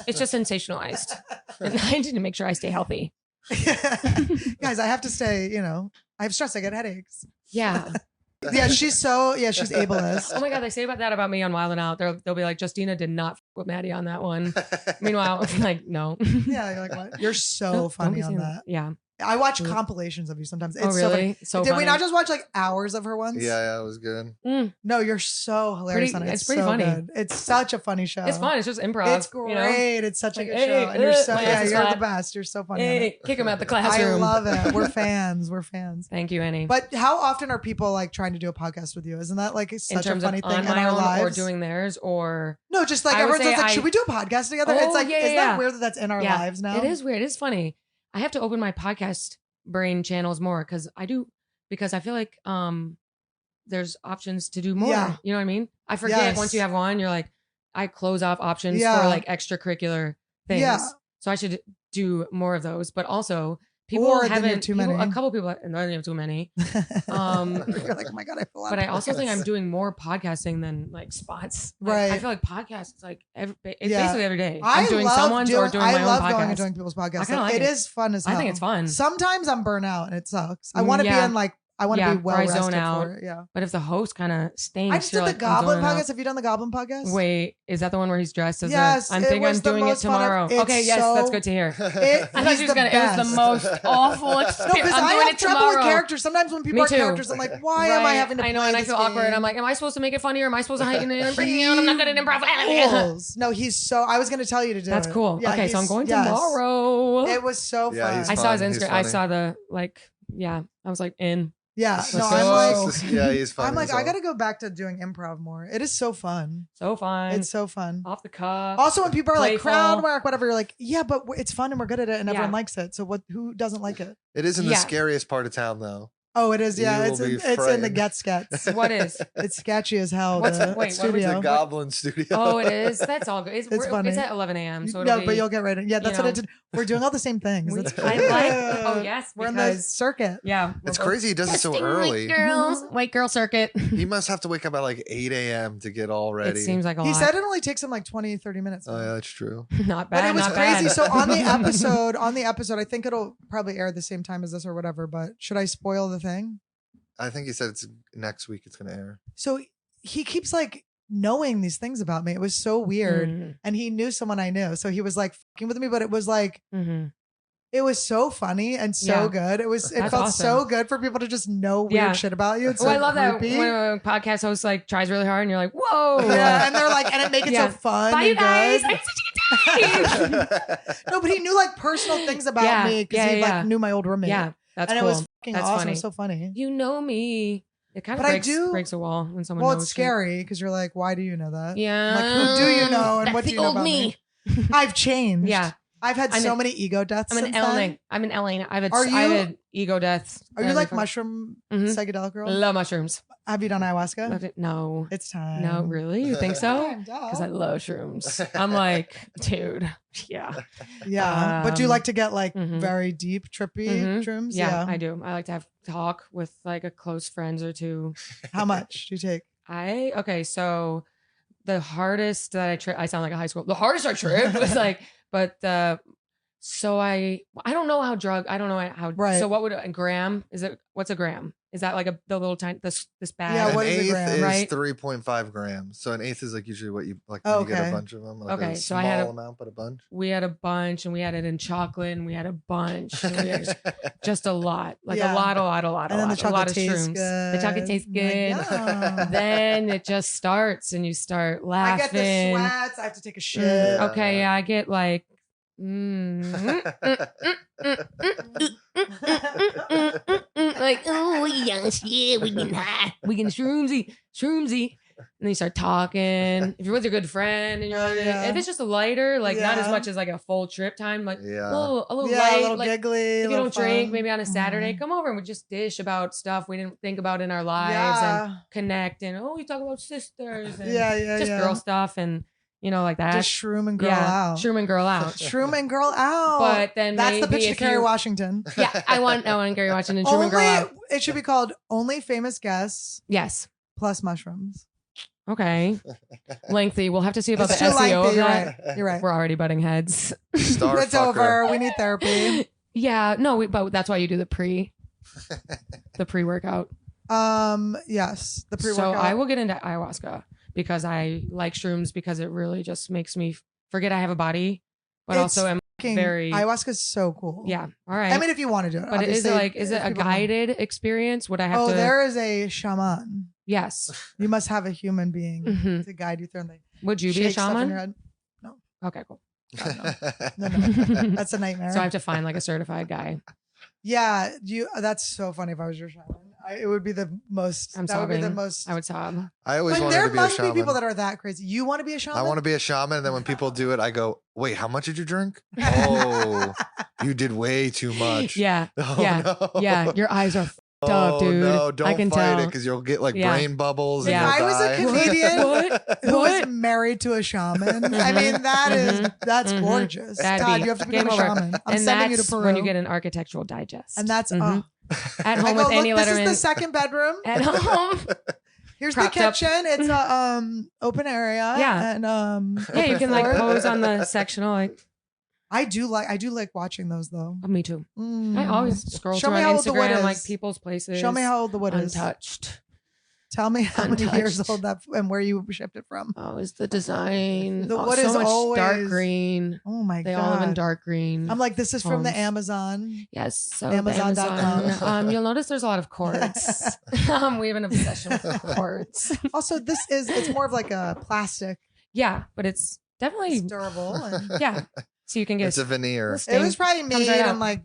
It's just sensationalized. And I need to make sure I stay healthy. Guys, I have to stay, I have stress. I get headaches. Yeah. Yeah, she's ableist. Oh my God, they say about that about me on Wild and Out. They'll be like, Justina did not f with Maddy on that one. Meanwhile, I'm like, no. Yeah, you're like, what? You're so Don't funny be on saying that. Yeah. I watch compilations of you sometimes. It's Oh, so funny. really? So Did we funny. not just watch like hours of her once? Yeah, it was good. No, you're so hilarious on it. It's pretty so funny. Good. It's such a funny show. It's fun. It's just improv. It's great. You know? It's such a Like, good hey, show. And you're so my ass is you're the flat. best. You're so funny. on it. Hey, kick him out the I classroom. love it. We're fans. We're fans. Thank you, Annie. But how often are people like trying to do a podcast with you? Isn't that like in such a terms funny of thing on in my our own lives? or doing theirs or No, just like I would everyone's say like, I- should we do a podcast together? Oh, It's like, yeah, isn't yeah. that weird that that's in our lives now? It is weird. It is funny. I have to open my podcast brain channels more because I feel like there's options to do more. Yeah. You know what I mean? I forget Yes. once you have one, you're like, I close off options Yeah. for like extracurricular things. Yeah. So I should do more of those. But also people Or then you have haven't too people- many. a couple people and I don't have too many. You're like, oh my god, I feel. But I also think I'm doing more podcasting than like spots. Like, Right. I feel like podcasts it's like it's Yeah. basically every day. I I'm doing love someone's or doing my I love own going podcast. and doing people's podcasts. I kinda like It it. is fun as hell. I think it's fun. Sometimes I'm burnt out and it sucks. I want to be in like I want to Yeah, be well or I rested zone out. for it. Yeah. But if the host kind of stinks, I just you're did like, the Goblin I'm zoning podcast. Have you done the Goblin podcast? out. Wait, is that the one where he's dressed as Yes, a? I'm it thinking was I'm the doing it most fun I've- tomorrow. it's Okay, yes, so- that's good to hear. I I thought she was gonna. It was the most awful experience. No, because I'm I doing have it trouble tomorrow. with characters. Sometimes when people Me are too. characters, I'm like, why am I Right. having to I know, play and I this feel awkward. game? I'm like, am I supposed to make it funny or am I supposed to heighten it and bring it out? I'm not good at improv. Rules. No, he's so. I was going to tell you to do That's it. cool. Yeah, okay, so I'm he's- going yes. tomorrow. It was so Yeah, fun. he's I saw his fun. He's Instagram. I funny. saw the I was like in. Yeah, no, So- I'm like, yeah, he's funny. I'm like, as I hell. got to go back to doing improv more. It is so fun. So fun. It's so fun. off the cuff. Also, when people are like Playful. crowd work, whatever, you're like, yeah, but it's fun and we're good at it, and everyone Yeah. likes it. So what? Who doesn't like it? It is in the Yeah. scariest part of town, though. Oh, it is. Yeah, You it's will in, be it's in the frightened. Get Skets. What is? It's sketchy as hell. What's- the wait, what was studio. The Goblin Studio. Oh, it is. That's all good. It's funny. It's at 11 a.m. So No, it'll but be, you'll get right in. Yeah, that's you what I know. did. We're doing all the same things. We- That's I cool. like. Oh yes, We're in the because- circuit. Yeah, It's crazy he does it so Testing early. white girl circuit. He must have to wake up at like 8 a.m. to get all ready. It seems like a He lot. said it only takes him like 20, 30 minutes. Oh, yeah, that's true. Not bad. But it was not crazy. Bad. So on the episode, I think it'll probably air at the same time as this or whatever. But should I spoil the thing? I think he said it's next week it's going to air. So he keeps like knowing these things about me. It was so weird. Mhm. And he knew someone I knew. So he was like fucking with me, but it was like, Mhm. it was so funny and so Yeah. good. It That's felt awesome. so good for people to just know weird Yeah. shit about you. It's Oh, so I love creepy. that when a podcast host like tries really hard and you're like, whoa. Yeah, and they're like, and it make it Yeah. so fun. Bye, you and guys. good. I had such a good time. No, but he knew like personal things about Yeah, me because yeah, he yeah. like knew my old roommate. Yeah, that's and cool. it was fucking That's awesome. funny. It was so funny. You know me. It kind of But I breaks, do- breaks a wall when someone Well, knows it's shit. scary because you're like, why do you know that? Yeah. Like, who do you know and That's what do the you know old about me? I've changed. Yeah. I've had I'm so an- many ego deaths. I'm an since L. then. I'm an L. I've had Are you- I've had ego deaths. Are you every like fucking- mushroom Mhm. psychedelic girl? Love mushrooms. Have you done ayahuasca? Loved it. No. It's time. No, really? You think so? Duh. Because I love shrooms. I'm like, dude, yeah. Yeah, but do you like to get like mhm. very deep, trippy Mhm. shrooms? Yeah, I do. I like to have talk with like a close friends or two. How much do you take? Okay, so the hardest that I tripped, I sound like a high school. The hardest I tripped was like, so I don't know how I don't know how. Right. So what would a gram? What's a gram? Is that like the little tiny this bag? Yeah, An what is a eighth gram? is Right. 3.5 grams. So an eighth is like usually what you like Oh, when you get okay. a bunch of them. Like Okay, a so small I had amount, but a bunch. We had a bunch, and we had it in chocolate, and we had a bunch. And we had just a lot, like Yeah. a lot, And then the a chocolate lot of tastes shrooms. good. The chocolate tastes Like, good. yum. Then it just starts, and you start I laughing. get the sweats. I have to take a shit. Okay, yeah, I get like. Like, oh yes, yeah, we can shroomsy. And then you start talking. If you're with your good friend and you're on it, Yeah. if it's just a lighter, like not as Yeah. much as like a full trip time, like Yeah. a little Yeah, light, a little like giggly. if you little don't drink, fun. maybe on a Saturday, Mhm. come over and we just dish about stuff we didn't think about in our lives and Yeah. connect and we talk about sisters and Yeah, just yeah. girl stuff and like that. Just shroom and girl yeah, out. shroom and girl out. Shroom and girl out. But then that's the maybe pitch to if Kerry you- Washington. Yeah, I want Gary watching and shroom and girl out. It should be called Only Famous Guests Yes. plus Mushrooms. Okay. Lengthy. We'll have to see about It's the too SEO lengthy. of You're that. right. You're right. We're already butting heads. Star It's fucker. over. We need therapy. Yeah, no, but that's why you do the pre-workout. Yes, the pre-workout. So I will get into ayahuasca because I like shrooms because it really just makes me forget I have a body, but It's also am Fucking- very ayahuasca is so cool. yeah. All right. I mean, if you want to do it, but is obviously, it if a people don't. guided experience? Would I have Oh, to? there is a shaman. Yes. You must have a human being Mhm. to guide you through. And they Would you be a shake stuff in shaman? your head. Okay, cool. No, that's a nightmare. So I have to find like a certified guy. Yeah, that's so funny. If I was your shaman, it would be the most. I'm that would be the sobbing. most. I would sob. I always Like, wanted there to be a must be shaman. people that are that crazy. You want to be a shaman? I want to be a shaman, and then when people do it, I go, "Wait, how much did you drink? Oh, you did way too much." Yeah. Oh, Yeah. no. Yeah. Your eyes are fucked Oh up, dude. no! Don't I can fight tell. it because you'll get like Yeah. brain bubbles. If and Yeah. I you'll was a die. comedian What? who was What? married to a shaman, I mean that's Mhm. gorgeous. That'd Todd, be you have to game become a over. shaman. I'm And sending you to that's Peru. when you get an architectural digest. and that's Mhm. At I home go, with Annie look, this Lederman. is the second bedroom. At home. Here's the propped up. kitchen. It's a open area. Yeah. and Yeah, you can like floor. pose on the sectional. Like, I do like watching those though. oh, me too. Mm. I always scroll Show through me on how old the wood Instagram is. like people's places. Show me how old the wood is. untouched. Tell me how many years Untouched. old that and where you shipped it from. Oh, is the design? The Oh, wood so is much dark always- green. Oh my They god! all live in dark green. I'm like, this is from the homes. Amazon. Yes, so Amazon.com. the Amazon. You'll notice there's a lot of cords. We have an obsession with cords. Also, it's more of like a plastic. Yeah, but it's definitely It's durable. And yeah. So you can get It's a veneer. listing. it was probably Comes made right in up. like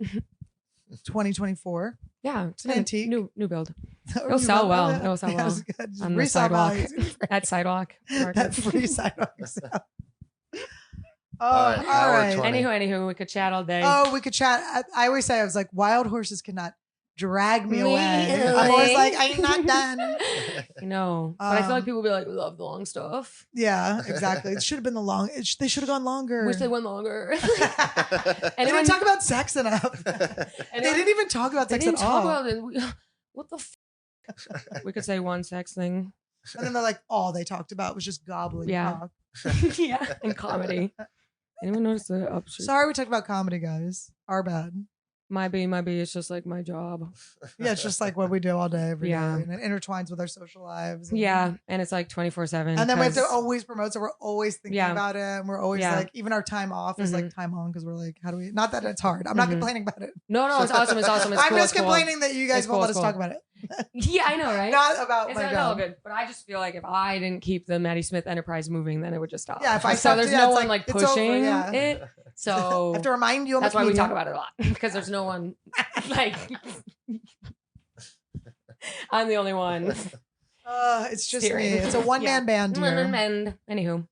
2024. yeah, it's an antique. new build It'll sell well. It'll sell Yeah, it well was good. Just on the resale sidewalk. value. at sidewalk. That market. free sidewalk sale. Oh, All right, all hour right. 20. Anywho, we could chat all day. Oh, we could chat. I always say, I was like, wild horses cannot drag me away. Really? I'm always like, I'm not done. I know, but I feel like Um, people be like, we love the long stuff. Yeah, exactly. It should have been they should have gone longer. Wish they went longer. They Anyone didn't talk about sex enough. They didn't even talk about They sex didn't at talk all. about it. What the? We could say one sex thing. And then they're like, all they talked about was just gobbling Yeah. cock. Yeah, in comedy. Anyone notice the upshirt? Sorry, we talked about comedy, guys. Our bad. Might be. It's just like my job. Yeah, it's just like what we do all day, every day, Yeah. and it intertwines with our social lives. And, Yeah, and it's like 24/7. And then we have to always promote, so we're always thinking Yeah. about it, and we're always Yeah. like, even our time off is like time on because we're like, how do we? Not that it's hard. I'm not Mhm. complaining about it. No, it's awesome. It's awesome. It's I'm cool, just it's cool. complaining that you guys It's won't cool, let it's us cool. talk about it. Yeah, I know, right? Not about It's my not all job. good, but I just feel like if I didn't keep the Maddy Smith enterprise moving, then it would just stop. Yeah, if I so stopped, there's yeah, no it's one like, like it's over, pushing yeah. it. So I have to remind you. I'm that's a why we comedian. talk about it a lot because there's no one like I'm the only one. It's just steering. me. It's a one man band here. Anywho,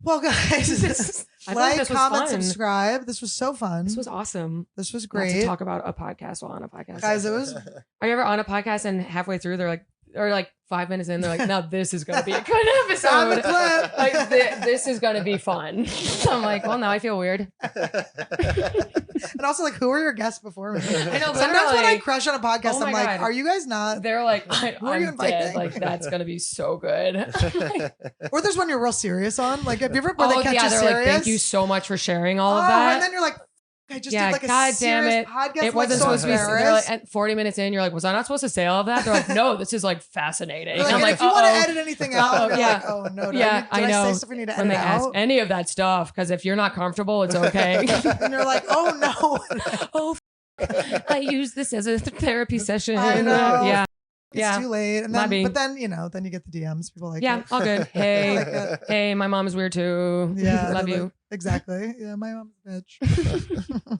Well, guys, I feel like Like, this was comment, fun. subscribe. This was so fun. This was awesome. This was Not great. to talk about a podcast while on a podcast. Guys, it was Are you ever on a podcast and halfway through they're like, or like 5 minutes in, they're like, now this is going to be a good episode. on the clip. Like, this is going to be fun. So I'm like, well, now I feel weird. And also, like, who are your guests before me? I know, Sometimes when I literally. crush on a podcast, Oh my I'm like, God. are you guys not? They're like, Who are you I'm dead. inviting? Like, that's going to be so good. Or there's one you're real serious on. Like, have you ever where they catch you they're serious? like, thank you so much for sharing all of And that. then you're like, I just Yeah, did like a God damn serious it. podcast. It I'm, wasn't like, so supposed to be. They're like, embarrassed. at 40 minutes in, you're like, was I not supposed to say all of that? They're like, no, this is like fascinating. They're like, I'm and like, if you want to uh-oh. edit anything out, you're Yeah. like, oh no, Yeah, did I know. say stuff we need to When edit they ask out? any of that stuff, because if you're not comfortable, it's okay. And you're like, oh no. Oh, I use this as a therapy session. I know. Yeah. It's Yeah. too late. And Might then, be. but then, you know, then you get the DMs. People like Yeah, it. all good. Like Hey, it. hey, my mom is weird too. Yeah. Love they're you. like, exactly. Yeah, my mom's a bitch.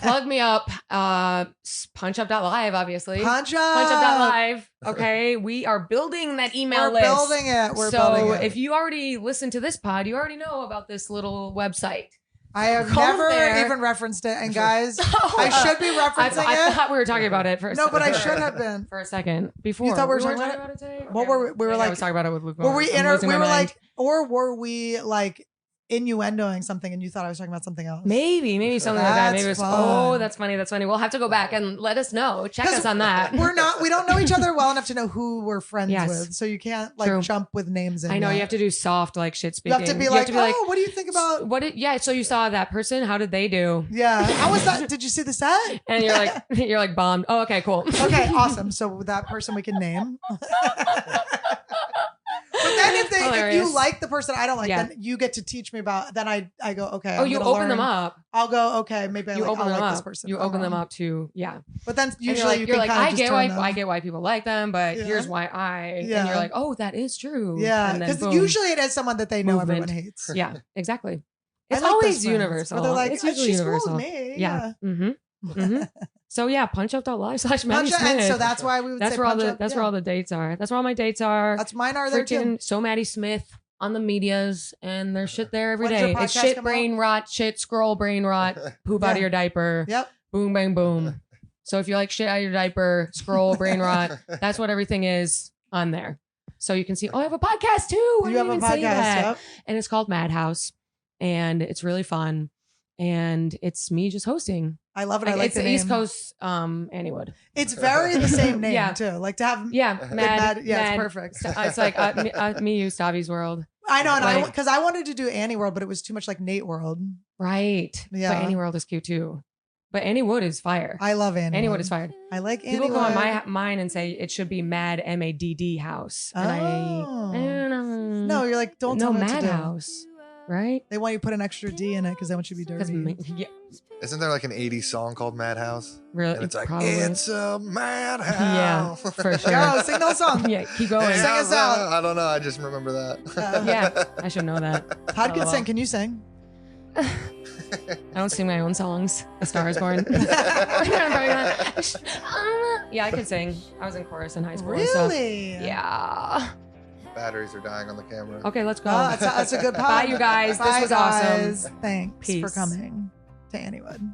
Plug me up. Punchup.live, obviously. Punch up. Punchup.live. Okay. We are building that email We're list. building it. We're so building it. if you already listened to this pod, you already know about this little website. I have Go never there. even referenced it. And guys, I should be referencing I it. thought we were talking about it for a No, but I for- should have been. for a second before. You thought we were weren't talking talking about it today? What Okay. were we were Yeah, like, I was talking about it with Luke. were we I'm losing we my were mind. like, or were we like innuendoing something and you thought I was talking about something else? Maybe something like that. That's Maybe it was, fun. oh, that's funny. We'll have to go back and let us know. Check 'Cause us on that. we don't know each other well enough to know who we're friends Yes. with. So you can't like True. jump with names in. I know yet. you have to do soft like shit You speaking. have to be like, oh, what do you think about? what did, yeah, so you saw that person, how did they do? Yeah. How was that? Did you see the set? And you're like bombed. Oh, okay, cool. Okay, awesome. So that person we can name. But then if you Hilarious. like the person I don't like, Yeah. then you get to teach me about. Then I go, okay. Oh, I'm you gonna open them learn. up. I'll go, okay, maybe You I'll open them like up. this person. You I'm open them wrong. up to, yeah. But then And usually you're like, kind I of get why people like them, but Yeah. here's why and Yeah. you're like, oh, that is true. Yeah, And then because boom. usually it is someone that they know Movement. everyone hates. Yeah, exactly. I It's like those always friends, universal. where they're like, it's usually she's cool with universal. me. Yeah. Mm-hmm. So yeah, punchup.live/Maddy Punch, and Smith. so that's why we would That's say where all punch the up. that's Yeah. where all the dates are. That's where all my dates are. That's mine are there too. Freaking so Maddy Smith on the medias, and there's shit there every When's your day. It's podcast shit come brain rot, shit scroll brain rot, poop out of Yeah. your diaper, Yep. boom bang boom. So if you like shit out of your diaper, scroll brain rot, that's what everything is on there. So you can see, oh, I have a podcast too. I You have didn't a even say podcast. that. Yep. And it's called Madhouse, and it's really fun. And it's me just hosting. I love it. I like it's the the East name. Coast Anniewood. It's very the same name Yeah. too. Like to have Yeah, Mad. Yeah, it's perfect. It's like me, you, Stavi's World. I know, and Like- because I wanted to do Annie World, but it was too much like Nate World. Right. Yeah. But Annie World is cute too. But Anniewood is fire. I love Annie. Anniewood is fire. I like Annie. People go on mine and say it should be Mad MADD House. And I don't know. No, you're like, don't tell no me what to do. Madhouse. Right? They want you to put an extra D in it because they want you to be Because dirty. yeah, Isn't there like an 80s song called Madhouse? really. And it's like, probably. it's a yeah, madhouse. for sure. Go, sing the song. Yeah, keep going. Sing us out. I don't know. I just remember that. Yeah, I should know that. Todd can LOL. sing. Can you sing? I don't sing my own songs. A Star is Born. Yeah, I could sing. I was in chorus in high school. And stuff. Really? Yeah. Batteries are dying on the camera. Okay, let's go. Oh, that's a good pod. Bye, you guys. This Bye, was awesome. guys. Thanks for Peace. coming to Anniewood.